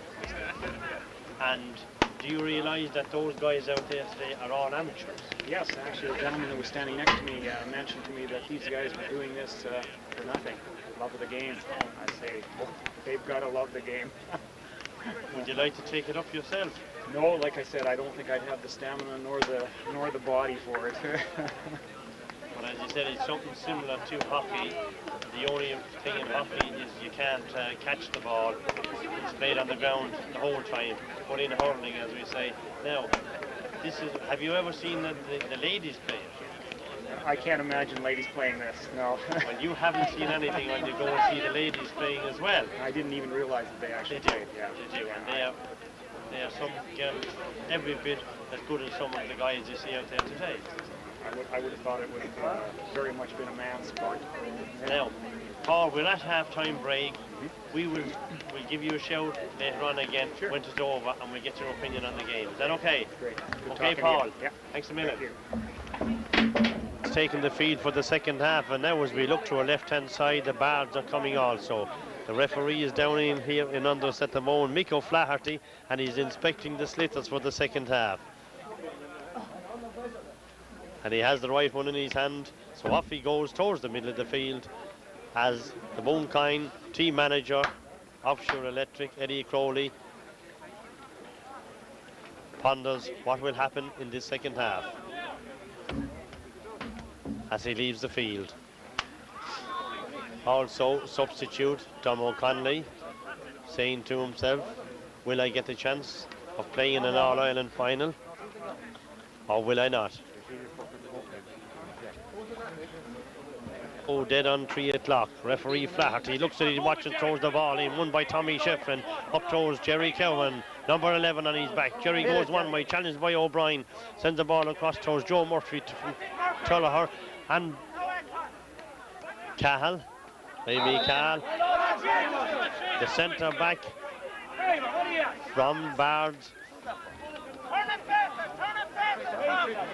And do you realise that those guys out there today are all amateurs? Yes, actually, the gentleman who was standing next to me mentioned to me that these guys were doing this for nothing. Love of the game. I say, they've got to love the game. Would you like to take it up yourself? No, like I said, I don't think I'd have the stamina nor the body for it. But as you said, it's something similar to hockey. The only thing in hockey is you can't catch the ball. It's played on the ground the whole time. But in hurling, as we say. Now, have you ever seen the ladies play it? I can't imagine ladies playing this, no. Well, you haven't seen anything when you go and see the ladies playing as well. I didn't even realize that they actually played. Yeah. They do, and they are some girls every bit as good as some of the guys you see out there today. I would have thought it would have very much been a man's sport. Now, Paul, we're at half-time break. We'll give you a shout later on again when it's over, and we'll get your opinion on the game. Is that okay? Great. Good okay, Paul. Yeah. Thanks a minute. It's taking the field for the second half, and now as we look to our left-hand side, the Bards are coming also. The referee is down in here in Unders at the moment, Mick O'Flaherty, and he's inspecting the slitters for the second half. And he has the right one in his hand, so off he goes towards the middle of the field as the Moonkind team manager of SUIR Electric, Eddie Crowley, ponders what will happen in this second half as he leaves the field. Also, substitute Tom O'Connelly saying to himself, will I get the chance of playing in an All-Ireland final, or will I not? Oh, dead on 3 o'clock. Referee Flaherty looks at it, watches, throws the ball in, won by Tommy Shefflin. Up throws Jerry Cowan, number 11 on his back. Jerry goes one way, challenged by O'Brien. Sends the ball across towards Joe Murphy from Tullaher and Cahill. Maybe Cahill. The centre back from Bards.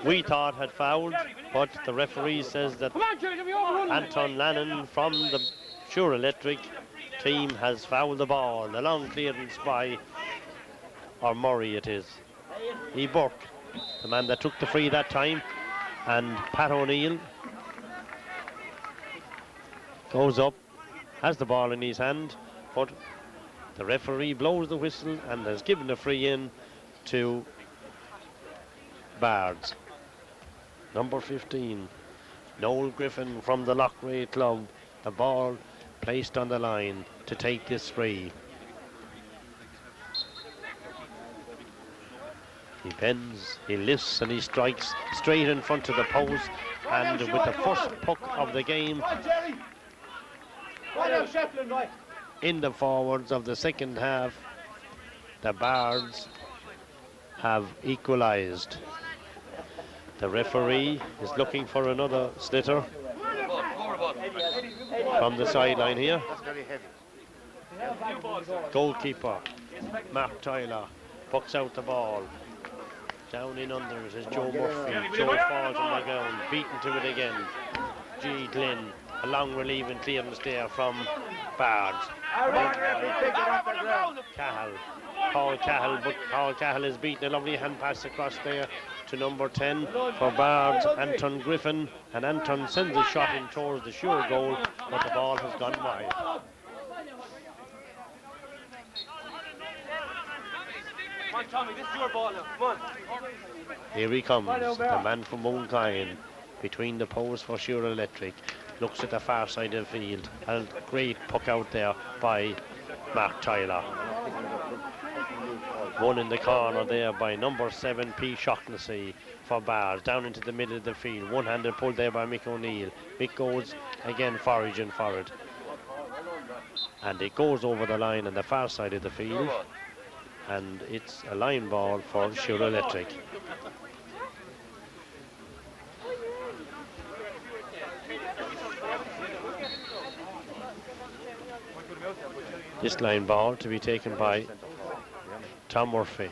We thought had fouled, but the referee says that Anton Lannon from the SUIR Electric team has fouled the ball. A long clearance by, or Murray it is, E. Burke, the man that took the free that time, and Pat O'Neill goes up, has the ball in his hand, but the referee blows the whistle and has given the free in to Bards. Number 15, Noel Griffin from the Loughrea club. The ball placed on the line to take this free. He bends, he lifts and he strikes straight in front of the post, and with the first puck of the game in the forwards of the second half, the Bards have equalised. The referee is looking for another slitter from the sideline here. Goalkeeper Mark Tyler pucks out the ball. Down in unders is Joe Murphy. Joe falls on the ground, beaten to it again. G. Glynn, a long relieving clearance there from Bards. Cahill, Paul Cahill, but Paul Cahill is beaten. A lovely hand pass across there to number 10 for Bards, Anton Griffin, and Anton sends a shot in towards the SUIR goal, but the ball has gone wide. Come on, Tommy, this is your ball now. Come on. Here he comes, the man from Moonkind, between the posts for SUIR Electric. Looks at the far side of the field. A great puck out there by Mark Tyler. One in the corner there by number 7, P. Shaughnessy for Bards. Down into the middle of the field. One-handed pulled there by Mick O'Neill. Mick goes again foraging for it. And it goes over the line on the far side of the field. And it's a line ball for SUIR Electric. This line ball to be taken by Tom Murphy.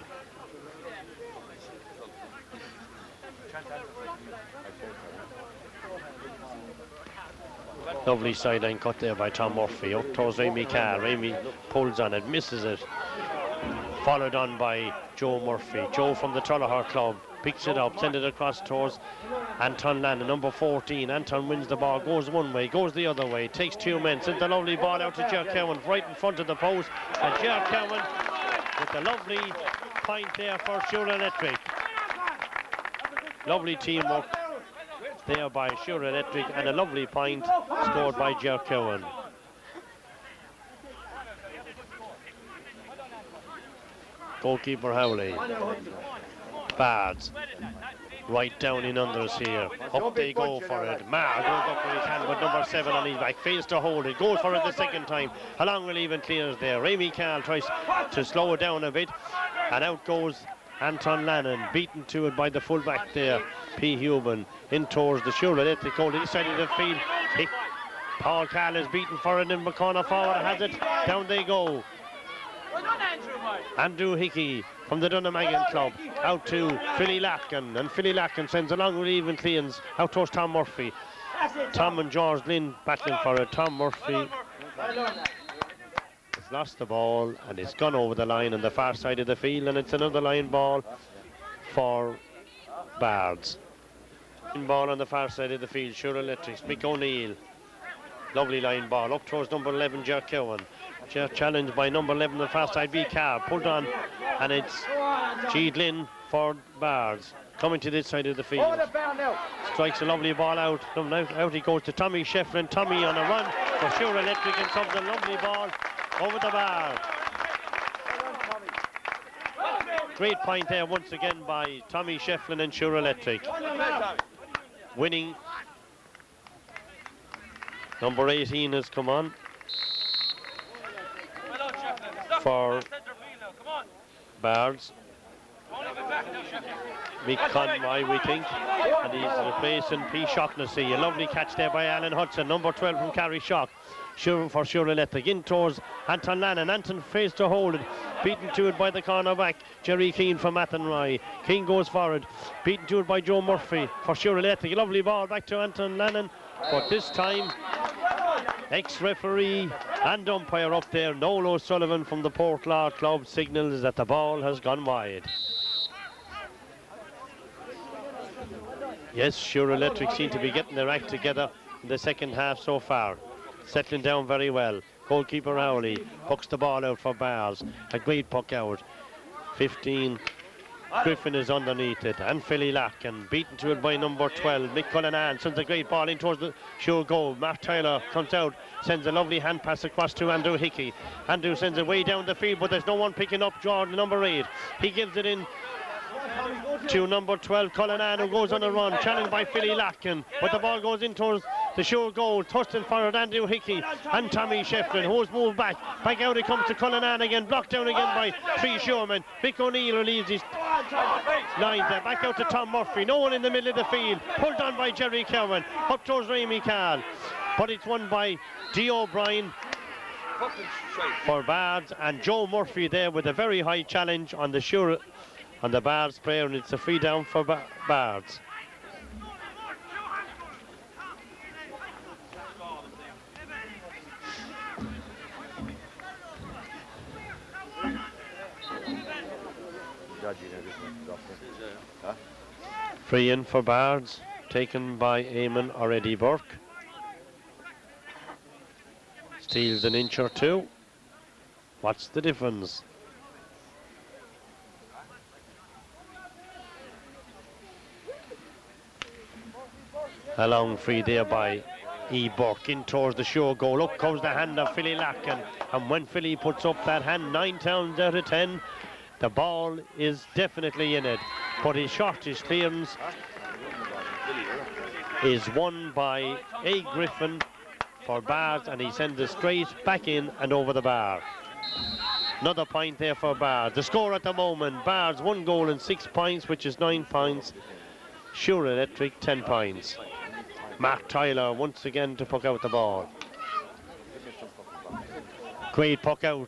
Lovely sideline cut there by Tom Murphy. Up towards Amy Carr. Amy pulls on it, misses it. Followed on by Joe Murphy. Joe from the Tullaher club picks it up, sends it across towards Anton Lannon, number 14. Anton wins the ball, goes one way, goes the other way, takes 2 men, sends the lovely ball out to Ger Cowan right in front of the post, and Ger Cowan with a lovely point there for SUIR Electric. Lovely teamwork there by SUIR Electric, and a lovely point scored by Ger Cowan. Goalkeeper Howley. BARDS right down in unders here. Up they go for it. Marr goes up with his hand with number 7 on his back. Fails to hold it. Goes for it the second time. A long relief and clears there. Remy Carl tries to slow it down a bit. And out goes Anton Lannon. Beaten to it by the fullback there. P. Human in towards the SUIR Electric goal. Inside of the field. Paul Carl is beaten for it, and McConnell forward has it. Down they go. Andrew Hickey from the Dunnamagan club out to Philly Larkin, and Philly Larkin sends a long relief and cleans out towards Tom Murphy. Tom and George Lynn battling for it. Tom Murphy has lost the ball and it's gone over the line on the far side of the field, and it's another line ball for BARDS. Ball on the far side of the field. SUIR Electrics. Mick O'Neill. Lovely line ball up towards number 11 Ger Cowan. Challenged by number 11 the far side B. Carr. Pulled on, and it's G. Glynn for BARDS. Coming to this side of the field. Strikes a lovely ball out. Out he goes to Tommy Shefflin. Tommy on a run for SUIR Electric, and comes a lovely ball over the bar. Great point there once again by Tommy Shefflin and SUIR Electric. Winning. Number 18 has come on for BARDS. Mick Conroy, we think, and he's replacing P. Shaughnessy. A lovely catch there by Alan Hudson, number 12 from Carryshock. For SUIR Electric in towards Anton Lannon. Anton fails to hold it, beaten to it by the cornerback Jerry Keane from Athenry. Keane goes forward, beaten to it by Joe Murphy for SUIR Electric. A lovely ball back to Anton Lannon, but this time ex-referee and umpire up there, Noel O'Sullivan from the Portlaw club, signals that the ball has gone wide. Yes, SUIR Electric seem to be getting their act together in the second half so far. Settling down very well. Goalkeeper Rowley pucks the ball out for BARDS. A great puck out. 15. Griffin is underneath it, and Philly Larkin beaten to it by number 12. Mick Cullinan sends a great ball in towards the SUIR goal. Mark Tyler comes out, sends a lovely hand pass across to Andrew Hickey. Andrew sends it way down the field, but there's no one picking up Jordan, number 8. He gives it in to number 12, Cullinan, who goes on a run, challenged by Philly Larkin, but the ball goes in towards the SUIR goal. Thrusting forward Andrew Hickey and Tommy Shefflin, who's moved back out it comes to Cullinan again, blocked down again by 3 Sherman. Mick O'Neill relieves his line there, back out to Tom Murphy, no one in the middle of the field, pulled on by Jerry Cowan, up towards Remy Carl, but it's won by D. O'Brien for BARDS, and Joe Murphy there with a very high challenge on the SUIR, on the BARDS player, and it's a free down for BARDS. Free in for BARDS, taken by Eamon or Eddie Burke. Steals an inch or two. What's the difference? A long free there by E. Burke in towards the SUIR goal. Up comes the hand of Philly Larkin, and when Philly puts up that hand 9 times out of 10, the ball is definitely in it, but his shot, his clearance, is won by A. Griffin for BARDS, and he sends it straight back in and over the bar. Another point there for BARDS. The score at the moment, BARDS 1 goal and 6 points, which is 9 points. SUIR Electric 10 points. Mark Tyler once again to puck out the ball. Great puck out.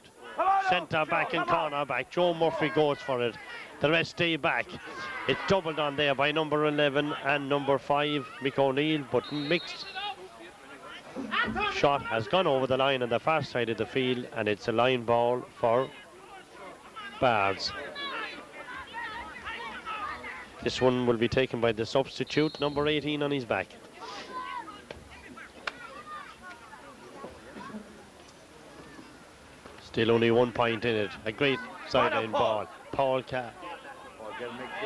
Centre back and corner back. Joe Murphy goes for it. The rest stay back. It's doubled on there by number 11 and number 5, Mick O'Neill, but Mick's shot has gone over the line on the far side of the field, and it's a line ball for BARDS. This one will be taken by the substitute, number 18 on his back. Still only 1 point in it. A great sideline ball. Paul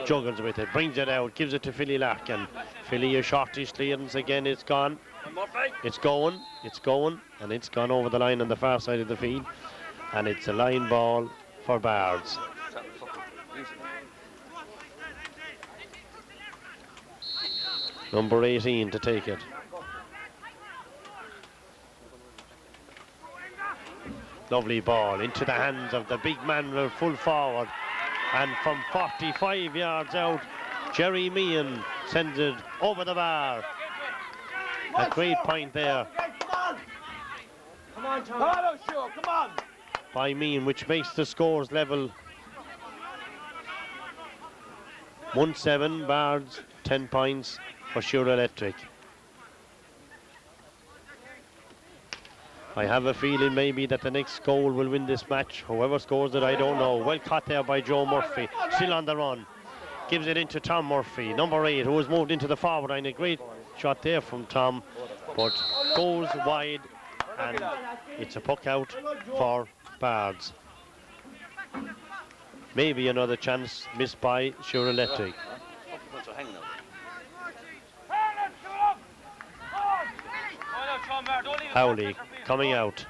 juggles with it, brings it out, gives it to Philly Larkin. Philly a shortish clearance again. It's gone. It's going, and it's gone over the line on the far side of the field. And it's a line ball for Bards. Number 18 to take it. Lovely ball into the hands of the big man, full forward. And from 45 yards out, Jerry Meehan sends it over the bar. A great point there. Come on, Tom. Come on. By Meehan, which makes the scores level. 1-7, Bards, 10 points for SUIR Electric. I have a feeling maybe that the next goal will win this match. Whoever scores it, I don't know. Well caught there by Joe Murphy. Still on the run. Gives it into Tom Murphy, number 8, who has moved into the forward line. A great shot there from Tom, but goes wide, and it's a puck out for Bards. Maybe another chance missed by SUIR Electric. Howley coming out.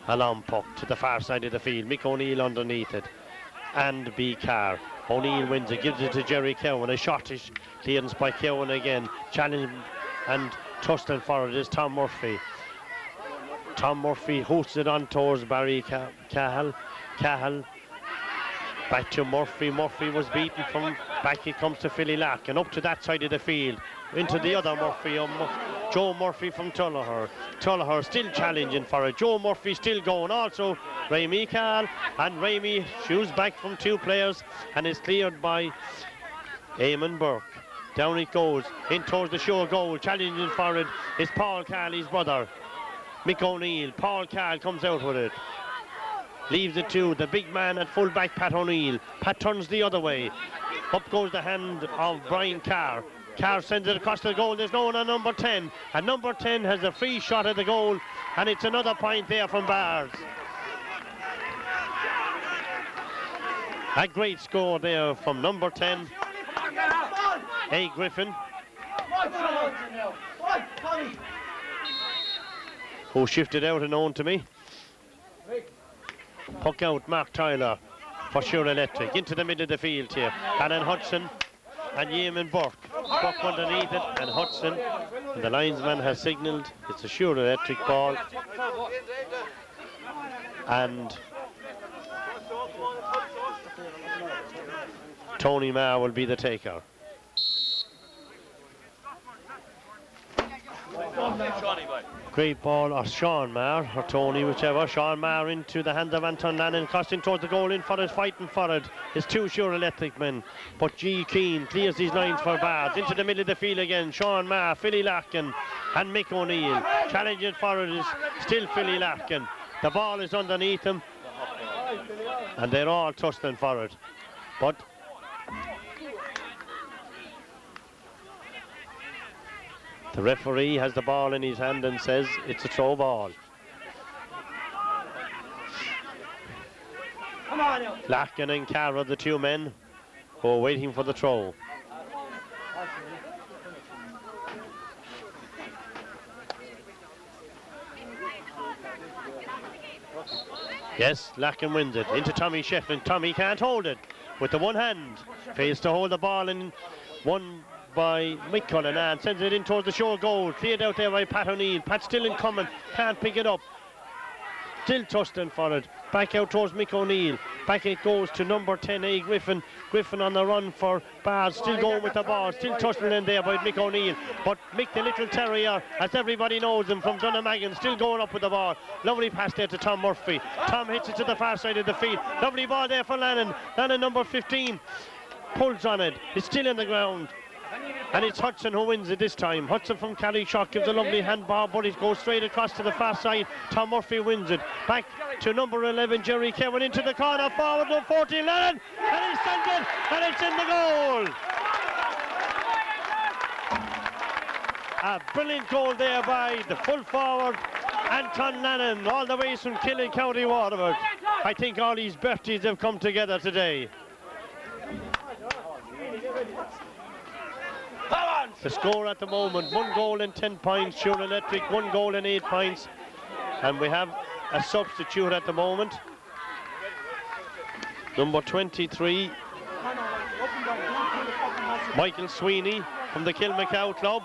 A long puck to the far side of the field. Mick O'Neill underneath it. And B. Carr. O'Neill wins it, gives it to Jerry Cowan. A shortish clearance by Cowan again. Challenge and tussling for it is Tom Murphy. Tom Murphy hosts it on towards Barry Cahill. Back to Murphy. Murphy was beaten from back. It comes to Philly Larkin. Up to that side of the field. Into the other Murphy. Joe Murphy from Tullahur. Tullahur still challenging for it. Joe Murphy still going. Also Raimi Cahill. And Raimi shoots back from 2 players and is cleared by Eamon Burke. Down it goes. In towards the SUIR goal. Challenging for it is Paul Cahill, his brother. Mick O'Neill. Paul Cahill comes out with it. Leaves it to the big man at full back, Pat O'Neill. Pat turns the other way. Up goes the hand of Brian Carr. Carr sends it across the goal. There's no one on number 10. And number 10 has a free shot at the goal. And it's another point there from Bards. A great score there from number 10. A. Griffin. Who shifted out and on to me. Puck out, Mark Tyler for SUIR Electric. Into the middle of the field here. Alan Hudson and Yeaman Burke. Buck underneath it, and Hudson. And the linesman has signalled it's a SUIR Electric ball. And Tony Marr will be the taker. Great ball, or Sean Marr, or Tony, whichever. Sean Marr into the hands of Anton Lannon, crossing towards the goal, in for it, fighting for it. It's 2 SUIR Electric men, but G. Keane clears these lines for Bards. Into the middle of the field again, Sean Marr, Philly Larkin, and Mick O'Neill. Challenging for it is still Philly Larkin. The ball is underneath him, and they're all tussling for it. But the referee has the ball in his hand and says it's a throw ball. Larkin and Carr are the 2 men who are waiting for the throw. Yes, Larkin wins it. Into Tommy Shefflin. Tommy can't hold it with the one hand. Fails to hold the ball in one by Mick Cullinan, sends it in towards the SUIR goal, cleared out there by Pat O'Neill. Pat still incoming, can't pick it up, still tussling for it, back out towards Mick O'Neill. Back it goes to number 10, A. Griffin. Griffin on the run for Bards, still going with the ball, still tussling in there by Mick O'Neill. But Mick, the little terrier, as everybody knows him from Dunnamaggin, still going up with the ball. Lovely pass there to Tom Murphy. Tom hits it to the far side of the field. Lovely ball there for Lannon. Lannon, number 15, pulls on it. It's still in the ground. And it's Hudson who wins it this time. Hudson from Carrickshock gives a lovely handball, but it goes straight across to the far side. Tom Murphy wins it. Back to number 11, Jerry Cowan, into the corner, forward to 14, Lennon, and he sends it, and it's in the goal. A brilliant goal there by the full forward Anton Lannon, all the way from Killeen, County Waterford. I think all these birthdays have come together today. The score at the moment, 1 goal and 10 points, SUIR Electric, 1 goal and 8 points. And we have a substitute at the moment. Number 23, Michael Sweeney from the Kilmacow club,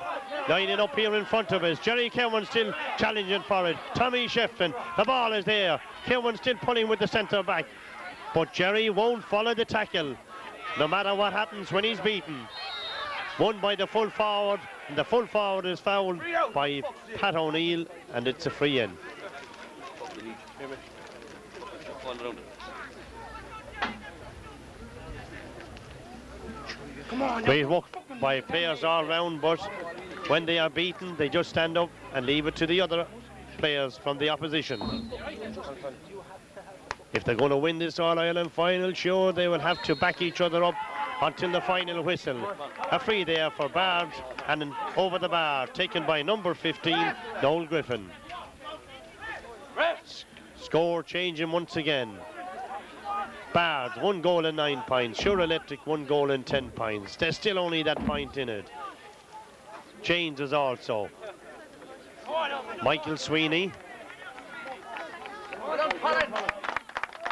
lining up here in front of us. Jerry Cowan still challenging for it. Tommy Shefflin, the ball is there. Cowan still pulling with the centre back. But Jerry won't follow the tackle, no matter what happens when he's beaten. Won by the full forward, and the full forward is fouled by Pat O'Neill, and it's a free in. Great work by players all round, but when they are beaten, they just stand up and leave it to the other players from the opposition. If they're going to win this All-Ireland final, sure, they will have to back each other up until the final whistle. A free there for BARDS, and an over the bar taken by number 15, Noel Griffin. Score changing once again. BARDS 1 goal and 9 points. SUIR Electric 1 goal and 10 points. There's still only that point in it. Changes also. Michael Sweeney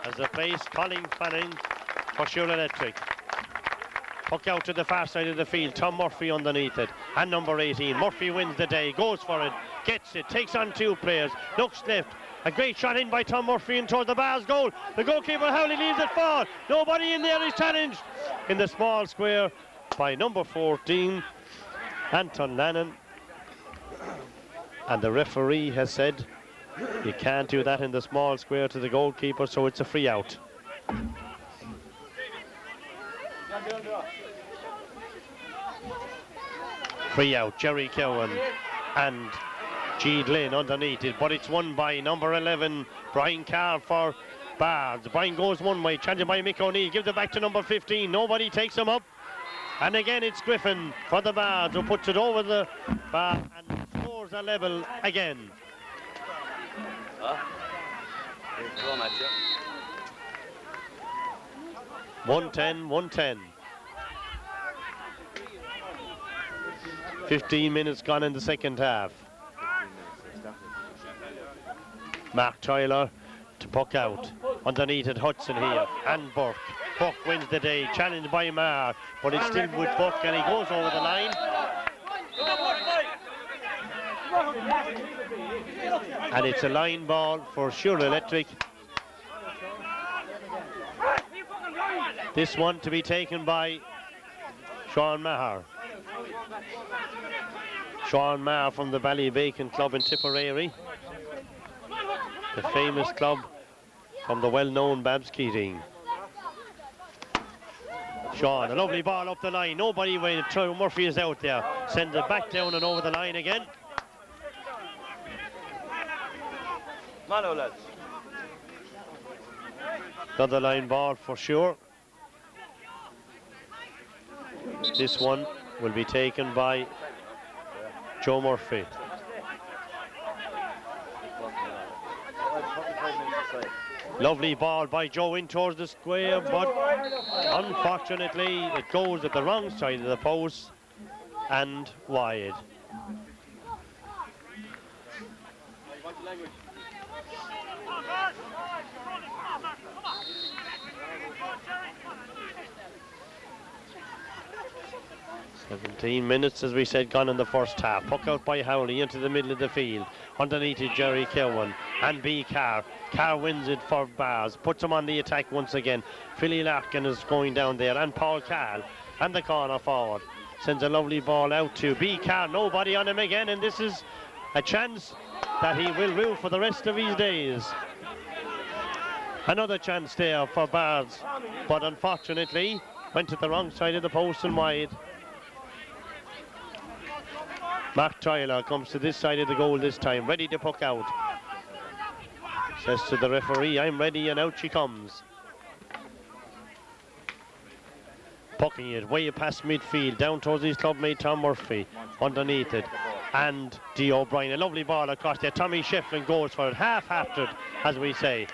as the place, Colin Fanning for SUIR Electric. Puck out to the far side of the field. Tom Murphy underneath it. And number 18. Murphy wins the day. Goes for it. Gets it. Takes on 2 players. Looks left. A great shot in by Tom Murphy and towards the BARDS goal. The goalkeeper Howley leaves it fall. Nobody in there is challenged in the small square by number 14, Anton Lannon. And the referee has said you can't do that in the small square to the goalkeeper, so it's a free out. Free out, Jerry Cowan and G. Glynn underneath it, but it's won by number 11, Brian Carr for BARDS. Brian goes one way, challenged by Mick O'Neill, gives it back to number 15. Nobody takes him up. And again it's Griffin for the BARDS who puts it over the bar and scores a level again. 110. 15 minutes gone in the second half. Mark Tyler to puck out. Underneath it, Hudson here, and Burke. Burke wins the day, challenged by Mark, but it's still with Burke, and he goes over the line. And it's a line ball for SUIR Electric. This one to be taken by Sean Maher. Sean Maher from the Ballybacon club in Tipperary, the famous club from the well-known Babs Keating. Sean, a lovely ball up the line. Nobody when Murphy is out there. Sends it back down and over the line again. Mano, lads. Another line ball for SUIR. This one will be taken by Joe Murphy. Lovely ball by Joe in towards the square, but unfortunately it goes at the wrong side of the post and wide. "17 minutes, as we said, gone in the first half. Puck out by Howley into the middle of the field. Underneath it, Jerry Cowan and B. Carr. Carr wins it for BARDS. Puts him on the attack once again. Philly Larkin is going down there, and Paul Carl and the corner forward. Sends a lovely ball out to B. Carr. Nobody on him again, and this is a chance that he will rue for the rest of his days. Another chance there for BARDS, but unfortunately went to the wrong side of the post and wide. Mark Tyler comes to this side of the goal this time, ready to puck out. Says to the referee, "I'm ready," and out she comes. Pucking it way past midfield, down towards his clubmate Tom Murphy. Underneath it, and D. O'Brien. A lovely ball across there. Tommy Shefflin goes for it, half-hearted, as we say.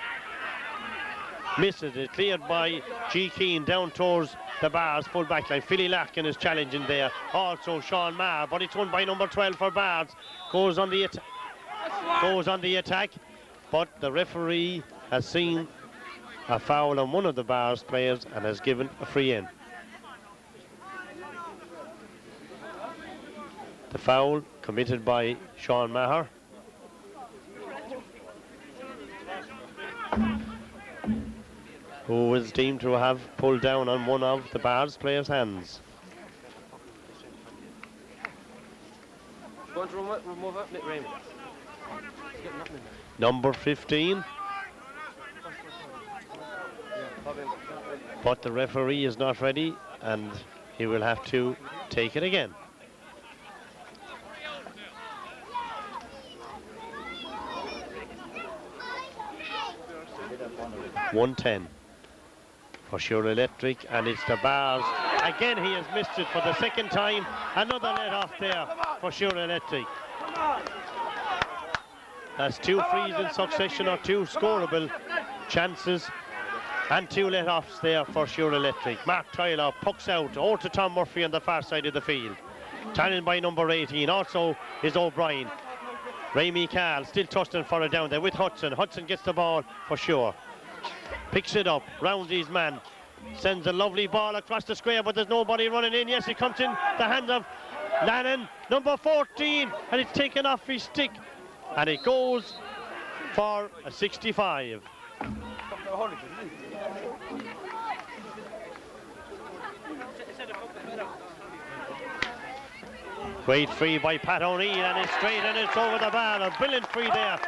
Misses it, cleared by G. Keane down towards the Bards full back line. Philly Larkin is challenging there. Also Sean Maher, but it's won by number 12 for Bards. Goes on the attack, but the referee has seen a foul on one of the Bards players and has given a free in. The foul committed by Sean Maher. Who was deemed to have pulled down on one of the Bards players' hands. Number 15. But the referee is not ready and he will have to take it again. .110 for SUIR Electric, and it's the Bards. Again, he has missed it for the second time. Another let off there for SUIR Electric. That's 2 frees in succession, or 2 scoreable chances, and 2 let offs there for SUIR Electric. Mark Tyler pucks out over to Tom Murphy on the far side of the field. Challenged by number 18, also is O'Brien. Ramey Carl still tussling for it down there with Hudson. Hudson gets the ball for SUIR. Picks it up, rounds his man, sends a lovely ball across the square, but there's nobody running in. Yes, it comes in the hands of Lannon, number 14, and it's taken off his stick, and it goes for a 65. Great free by Pat O'Neill, and it's straight and it's over the bar. A brilliant free there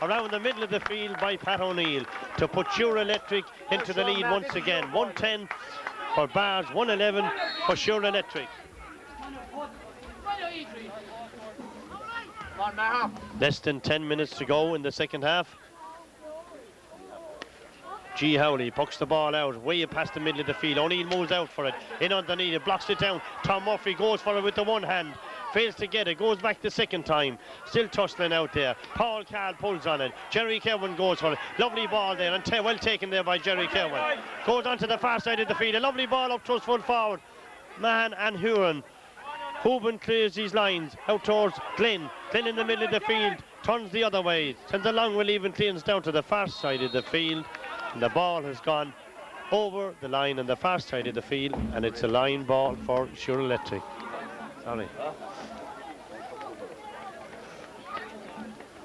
around the middle of the field by Pat O'Neill to put SUIR Electric into the lead once again. 110 for Bards, 111 for SUIR Electric. Less than 10 minutes to go in the second half. G. Howley pucks the ball out way past the middle of the field. O'Neill moves out for it, in underneath it, blocks it down. Tom Murphy goes for it with the one hand, fails to get it, goes back the second time, still tussling out there. Paul Carl pulls on it, Jerry Kerwin goes for it. Lovely ball there, and well taken there by Jerry Kerwin. Goes onto the far side of the field, a lovely ball up towards full forward. Mahan and Huron. Houben clears his lines out towards Glenn. Glenn in the middle of the field, turns the other way, sends a long relieving clearance down to the far side of the field. And the ball has gone over the line on the far side of the field, and it's a line ball for SUIR Electric. Sorry.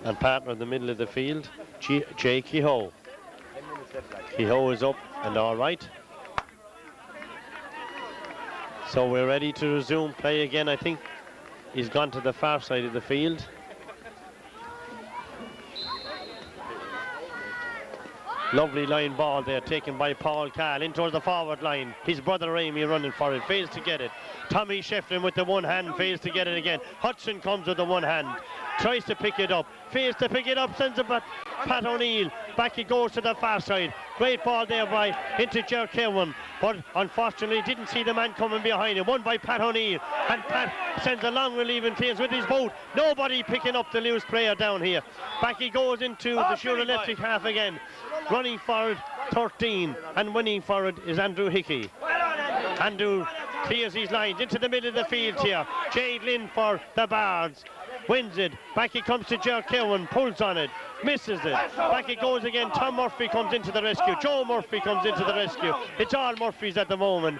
And partner in the middle of the field, Jay Kehoe. Kehoe is up and all right. So we're ready to resume play again. I think he's gone to the far side of the field. Lovely line ball there, taken by Paul Carl in towards the forward line. His brother Amy running for it, fails to get it. Tommy Shefflin with the one hand, fails to get it again. Hudson comes with the one hand, tries to pick it up, fails to pick it up, sends it back. Pat O'Neill, back it goes to the far side. Great ball there by into Ger Kerwin, but unfortunately didn't see the man coming behind him. Won by Pat O'Neill, and Pat sends a long relieving clearance with his boot. Nobody picking up the loose player down here. Back he goes into the SUIR Electric half again. Running forward 13 and winning forward is Andrew Hickey. Andrew clears his lines into the middle of the field here. Jade Lynn for the Bards. Wins it. Back it comes to Ger Kerwin. Pulls on it. Misses it. Back it goes again. Tom Murphy comes into the rescue. Joe Murphy comes into the rescue. It's all Murphys at the moment.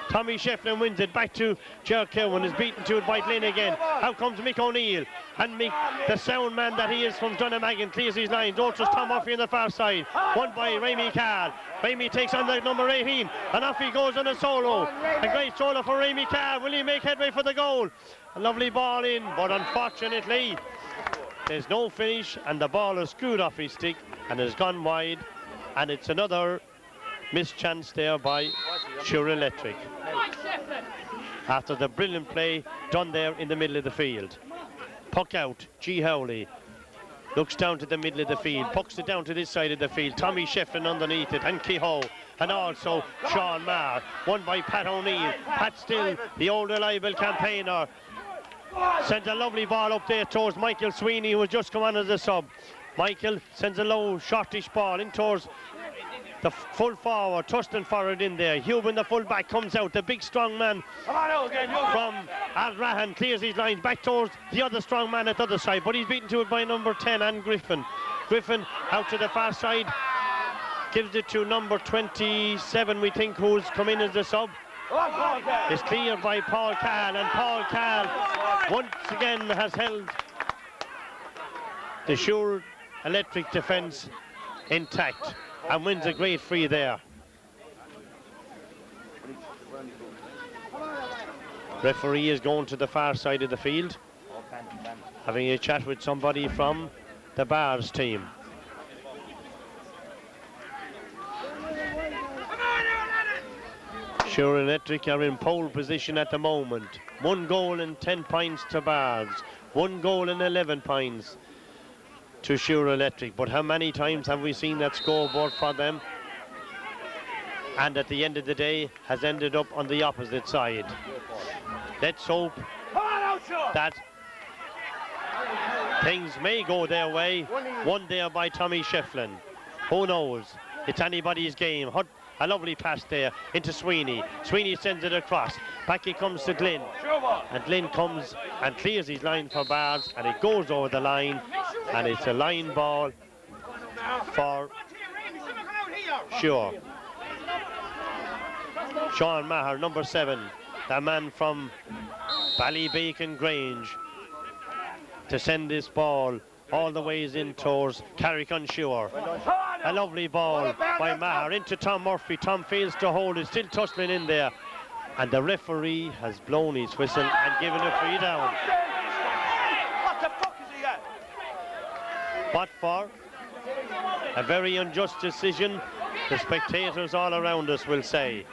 Tommy Shefflin wins it back to Ger Kerwin, is beaten to it by Glynn again. Out comes Mick O'Neill, and Mick, the sound man that he is from Dunnamaggin, clears his lines. Ultras Tom Murphy on the far side, won by Ramey Carl. Ramey takes on the number 18, and off he goes on a solo. A great solo for Ramey Carl. Will he make headway for the goal? A lovely ball in, but unfortunately there's no finish, and the ball is screwed off his stick and has gone wide, and it's another missed chance there by SUIR Electric after the brilliant play done there in the middle of the field. Puck out, G. Howley looks down to the middle of the field, pucks it down to this side of the field. Tommy Shefflin underneath it, and Kehoe, and also Sean Maher, won by Pat O'Neill. Pat still the old reliable campaigner. sends a lovely ball up there towards Michael Sweeney, who has just come on as a sub. Michael sends a low, shortish ball in towards the full forward, thrusting forward in there. Hubin, the full back, comes out. The big strong man from Al-Rahan clears his lines back towards the other strong man at the other side, but he's beaten to it by number 10 and Griffin. Griffin out to the far side, gives it to number 27, we think, who's come in as the sub. It's cleared by Paul Cahill, and Paul Cahill once again has held the SUIR Electric defence intact and wins a great free there. Referee is going to the far side of the field, having a chat with somebody from the BARDS team. SUIR Electric are in pole position at the moment. 1 goal and 10 points to BARDS. 1 goal and 11 points to SUIR Electric. But how many times have we seen that scoreboard for them? And at the end of the day, has ended up on the opposite side. Let's hope that things may go their way. Won there by Tommy Shefflin. Who knows? It's anybody's game. A lovely pass there into Sweeney. Sweeney sends it across. Back he comes to Glynn. And Glynn comes and clears his line for BARDS, and it goes over the line. And it's a line ball for SUIR. Sean Maher, number 7, the man from Ballybacon Grange, to send this ball all the ways in towards Carrick-on-Suir. A lovely ball by Maher into Tom Murphy. Tom fails to hold it, still tussling in there. And the referee has blown his whistle and given a free down. What the fuck is he at? But for a very unjust decision, the spectators all around us will say,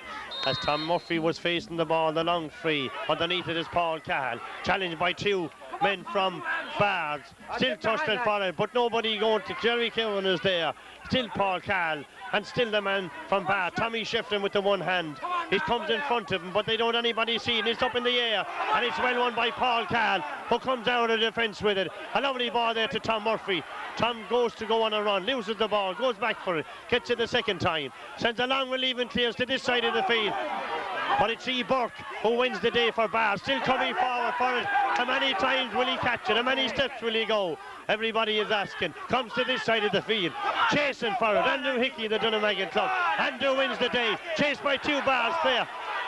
as Tom Murphy was facing the ball, the long free. Underneath it is Paul Cahill, challenged by 2 men from BARDS, still tussling for it, but nobody going to. Jerry Cowan is there, still Paul Cahill, and still the man from BARDS, Tommy Shefflin with the one hand. He comes in front of him, but they don't anybody see it. It's up in the air, and it's well won by Paul Cahill, who comes out of defence with it. A lovely ball there to Tom Murphy. Tom goes to go on a run, loses the ball, goes back for it, gets it the second time, sends a long relieving clears to this side of the field. But it's E. Burke who wins the day for BARDS, still coming forward for it. How many times will he catch it? How many steps will he go? Everybody is asking. Comes to this side of the field, chasing for it. Andrew Hickey, the Dunnamaggin club. Andrew wins the day, chased by 2 BARDS players.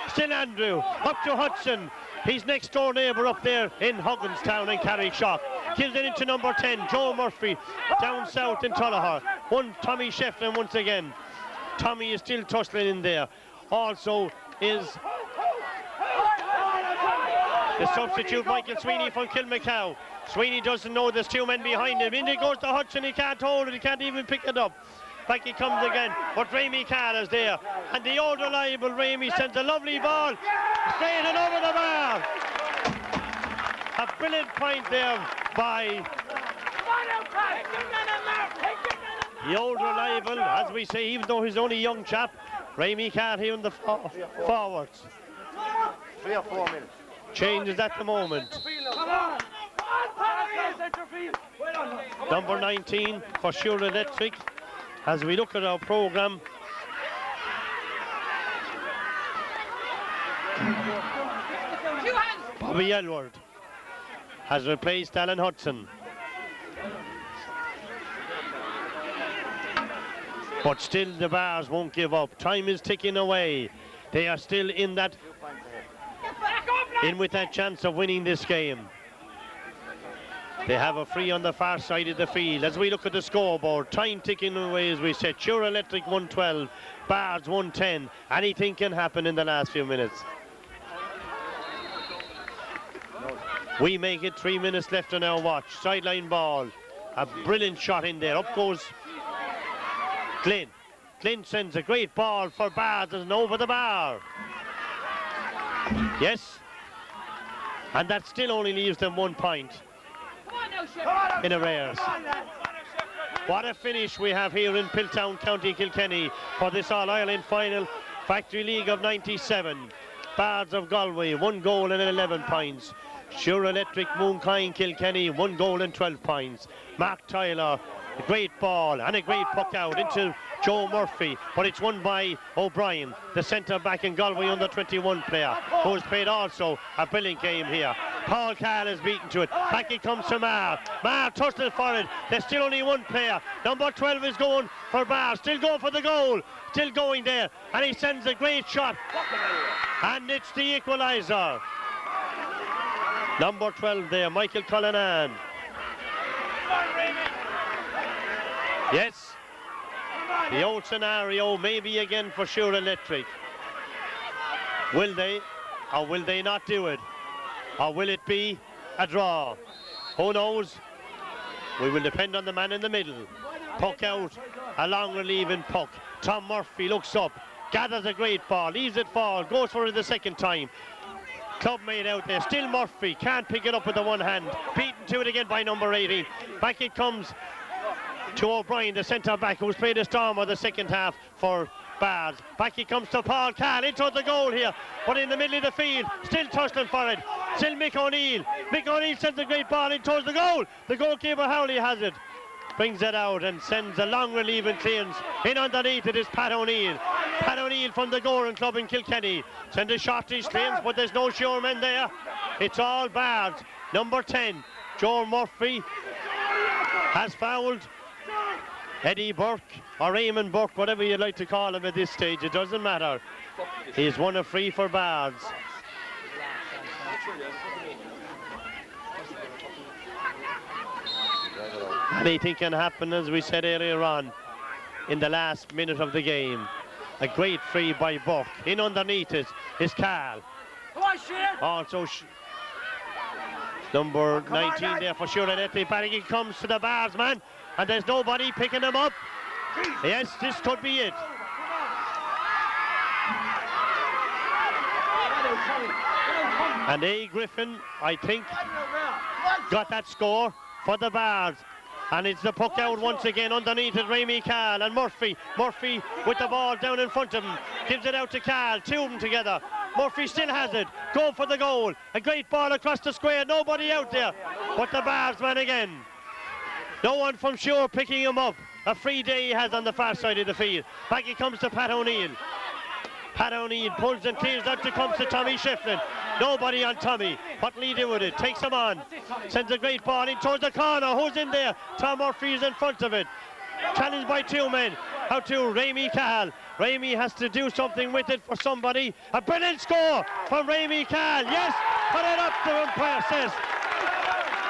Still Andrew, up to Hudson. He's next door neighbour up there in Hugginstown and Carrickshock. Gives it into number 10, Joe Murphy, down south in Tullahar. Tommy Shefflin once again. Tommy is still tussling in there. Also is the substitute Michael Sweeney from Kilmacow. Sweeney doesn't know there's 2 men behind him. In he goes to Hudson, he can't hold it, he can't even pick it up. Back he comes again, but Ramey Carr is there. And the old reliable Ramey sends a lovely ball straight and over the bar. A brilliant point there by the old reliable, as we say, even though he's only a young chap. Ramey Carr here in the forwards. 3 or 4 minutes. Changes at the moment. Number 19 for SUIR Electric. As we look at our programme, Bobby Elward has replaced Alan Hudson. But still the BARDS won't give up. Time is ticking away. They are still in with that chance of winning this game. They have a free on the far side of the field. As we look at the scoreboard, time ticking away as we said. SUIR Electric 112, BARDS 110. Anything can happen in the last few minutes. We make it 3 minutes left on our watch. Sideline ball. A brilliant shot in there. Up goes Glynn. Glynn sends a great ball for BARDS and over the bar. Yes. And that still only leaves them 1 point in arrears. What a finish we have here in Piltown, County Kilkenny for this All-Ireland final. Factory League of 97. BARDS of Galway, 1 goal and 11 points. Sure Electric, Mooncoin, Kilkenny, 1 goal and 12 points. Mark Tyler, a great ball and a great puck out into Joe Murphy, but it's won by O'Brien, the centre back in Galway under 21 player, who's played also a brilliant game here. Paul Carl is beaten to it. Back it comes to Mar. Mar tussle for it. There's still only one player. Number 12 is going for Bar. Still going for the goal. Still going there. And he sends a great shot. And it's the equaliser. Number 12 there, Michael Cullinan. Yes. The old scenario maybe again for Sure Electric. Will they or will they not do it? Or will it be a draw? Who knows? We will depend on the man in the middle. Puck out, a long relieving puck. Tom Murphy looks up, gathers a great ball, leaves it fall, goes for it the second time. Club made out there, still Murphy, can't pick it up with the one hand. Beaten to it again by number 18. Back it comes to O'Brien, the centre back, who's played a storm of the second half for BARDS. Back he comes to Paul Carl, into the goal here, but in the middle of the field, still tussling for it. Still Mick O'Neill. Mick O'Neill sends a great ball in towards the goal. The goalkeeper Howley has it. Brings it out and sends a long relieving clearance. In underneath it is Pat O'Neill. Pat O'Neill from the Goran Club in Kilkenny. Send a shot to his clearance, but there's no sure men there. It's all BARDS. Number 10, Joe Murphy, has fouled Eddie Burke or Raymond Burke, whatever you'd like to call him at this stage, it doesn't matter. He's won a free for BARDS. Anything can happen, as we said earlier on, in the last minute of the game. A great free by Burke. In underneath it is Carl. Also number 19 there for Sure Electric. Barrigan comes to the BARDS man, and there's nobody picking him up. Yes, this could be it. And A. Griffin, I think, got that score for the BARDS. And it's the puck out once again underneath it, Remy Carl and Murphy. Murphy with the ball down in front of him. Gives it out to Carl, two of them together. Murphy still has it, go for the goal. A great ball across the square, nobody out there. But the BARDS man again. No one from Sure picking him up. A free day he has on the far side of the field. Back he comes to Pat O'Neill. Pat O'Neill pulls and clears out to comes to Tommy Shefflin. Nobody on Tommy. What will he do with it? Takes him on. Sends a great ball in towards the corner. Who's in there? Tom Murphy is in front of it. Challenged by two men. Out to Remy Cahill. Remy has to do something with it for somebody. A brilliant score from Remy Cahill. Yes, put it up, the umpire says.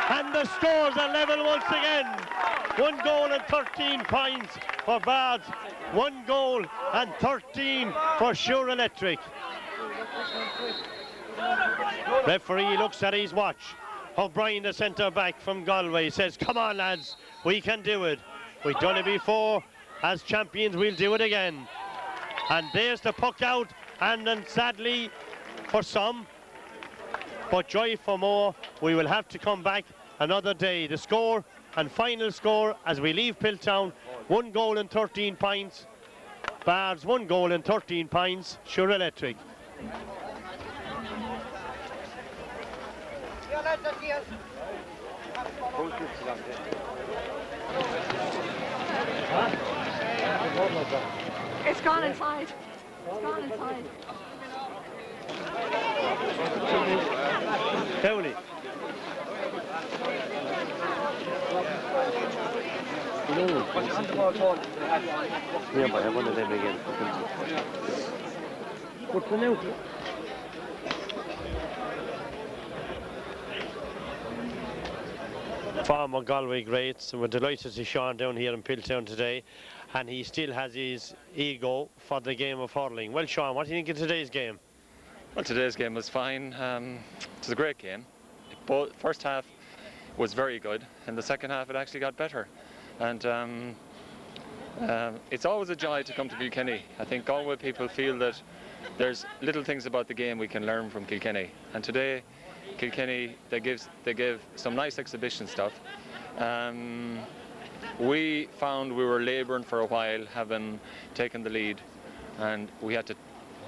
And the scores are level once again. 1 goal and 13 points for BARDS. 1 goal and 13 for Sure Electric. Referee looks at his watch. O'Brien, the centre back from Galway, says, come on lads, we can do it. We've done it before. As champions, we'll do it again. And there's the puck out, and then sadly for some, but joy for more, we will have to come back another day. The score and final score as we leave Piltown, 1 goal and 13 points. BARDS 1 goal and 13 points. Sure Electric. It's gone inside. It's gone inside. Tony. Yeah, but I have one of them again. What's the note? Former Galway greats, and we're delighted to see Sean down here in Piltown today, and he still has his ego for the game of hurling. Well, Sean, what do you think of today's game? Well, today's game was fine. It was a great game. Both first half was very good, and the second half it actually got better. And it's always a joy to come to Kilkenny. I think Galway people feel that there's little things about the game we can learn from Kilkenny, and today Kilkenny, they gave some nice exhibition stuff. We found we were labouring for a while, having taken the lead, and we had to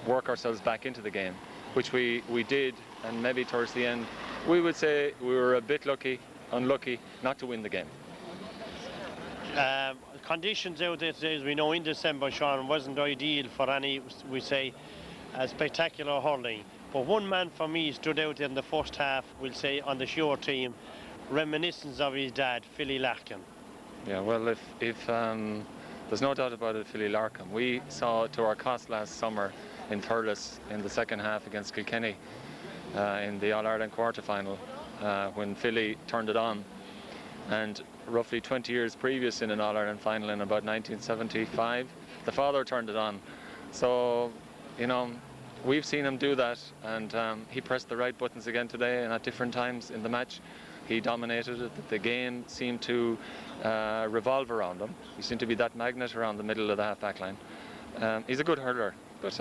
work ourselves back into the game, which we did, and maybe towards the end We would say we were a bit unlucky not to win the game. Conditions out there today, as we know, in December, Sean, wasn't ideal for any, we say, spectacular hurling. But one man for me stood out in the first half, we'll say, on the SUIR team, reminiscence of his dad, Philly Larkin. Yeah, well, if there's no doubt about it, Philly Larkin. We saw to our cost last summer in Thurles in the second half against Kilkenny in the All-Ireland quarter-final when Philly turned it on. And roughly 20 years previous in an All-Ireland final in about 1975, the father turned it on. So, you know, we've seen him do that, and he pressed the right buttons again today, and at different times in the match he dominated it. The game seemed to revolve around him. He seemed to be that magnet around the middle of the half-back line. He's a good hurler, but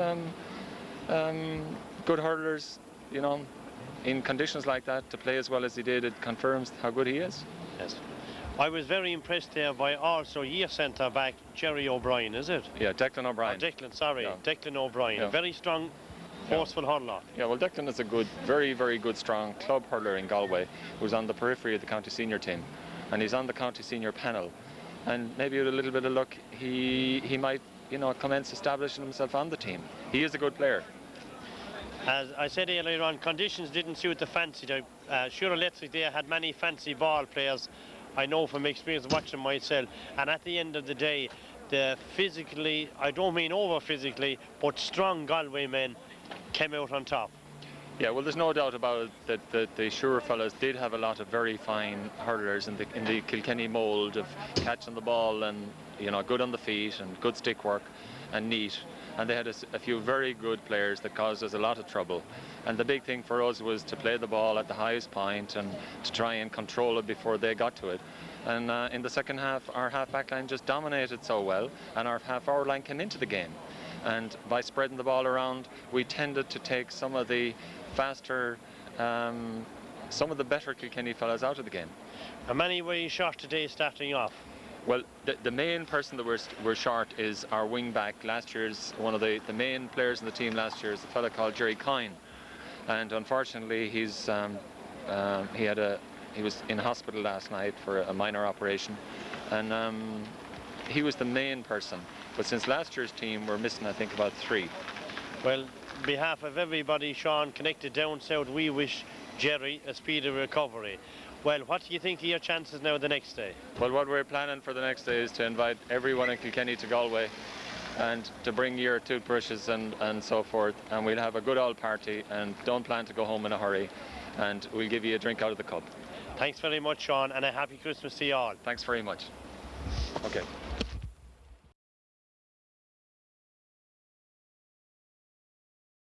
good hurlers, you know, in conditions like that, to play as well as he did, it confirms how good he is. Yes. I was very impressed there by also year centre back Jerry O'Brien, is it? Yeah, Declan O'Brien. Oh, Declan, sorry, yeah. Declan O'Brien. Yeah. Very strong, forceful hurler. Yeah, well, Declan is a good, very, very good, strong club hurler in Galway, who's on the periphery of the county senior team, and he's on the county senior panel. And maybe with a little bit of luck, he might, you know, commence establishing himself on the team. He is a good player. As I said earlier on, conditions didn't suit the fancy. SUIR Electric there had many fancy ball players. I know from experience watching myself. And at the end of the day, the physically, I don't mean over physically, but strong Galway men came out on top. Yeah, well, there's no doubt about it that the SUIR fellas did have a lot of very fine hurlers in the Kilkenny mould of catching the ball and, you know, good on the feet and good stick work and neat. And they had a few very good players that caused us a lot of trouble. And the big thing for us was to play the ball at the highest point and to try and control it before they got to it. And in the second half, our half-back line just dominated so well, and our half-hour line came into the game. And by spreading the ball around, we tended to take some of the faster, some of the better Kilkenny fellas out of the game. How many were you shot today starting off? Well, the main person that we're short is our wing back. Last year's one of the main players in the team last year is a fella called Jerry Coyne, and unfortunately he was in hospital last night for a minor operation, and he was the main person. But since last year's team, we're missing, I think, about 3. Well, on behalf of everybody, Sean, connected down south, we wish Jerry a speedy recovery. Well, what do you think of your chances now the next day? Well, what we're planning for the next day is to invite everyone in Kilkenny to Galway and to bring your toothbrushes and so forth, and we'll have a good old party, and don't plan to go home in a hurry, and we'll give you a drink out of the cup. Thanks very much, Sean, and a happy Christmas to you all. Thanks very much. Okay.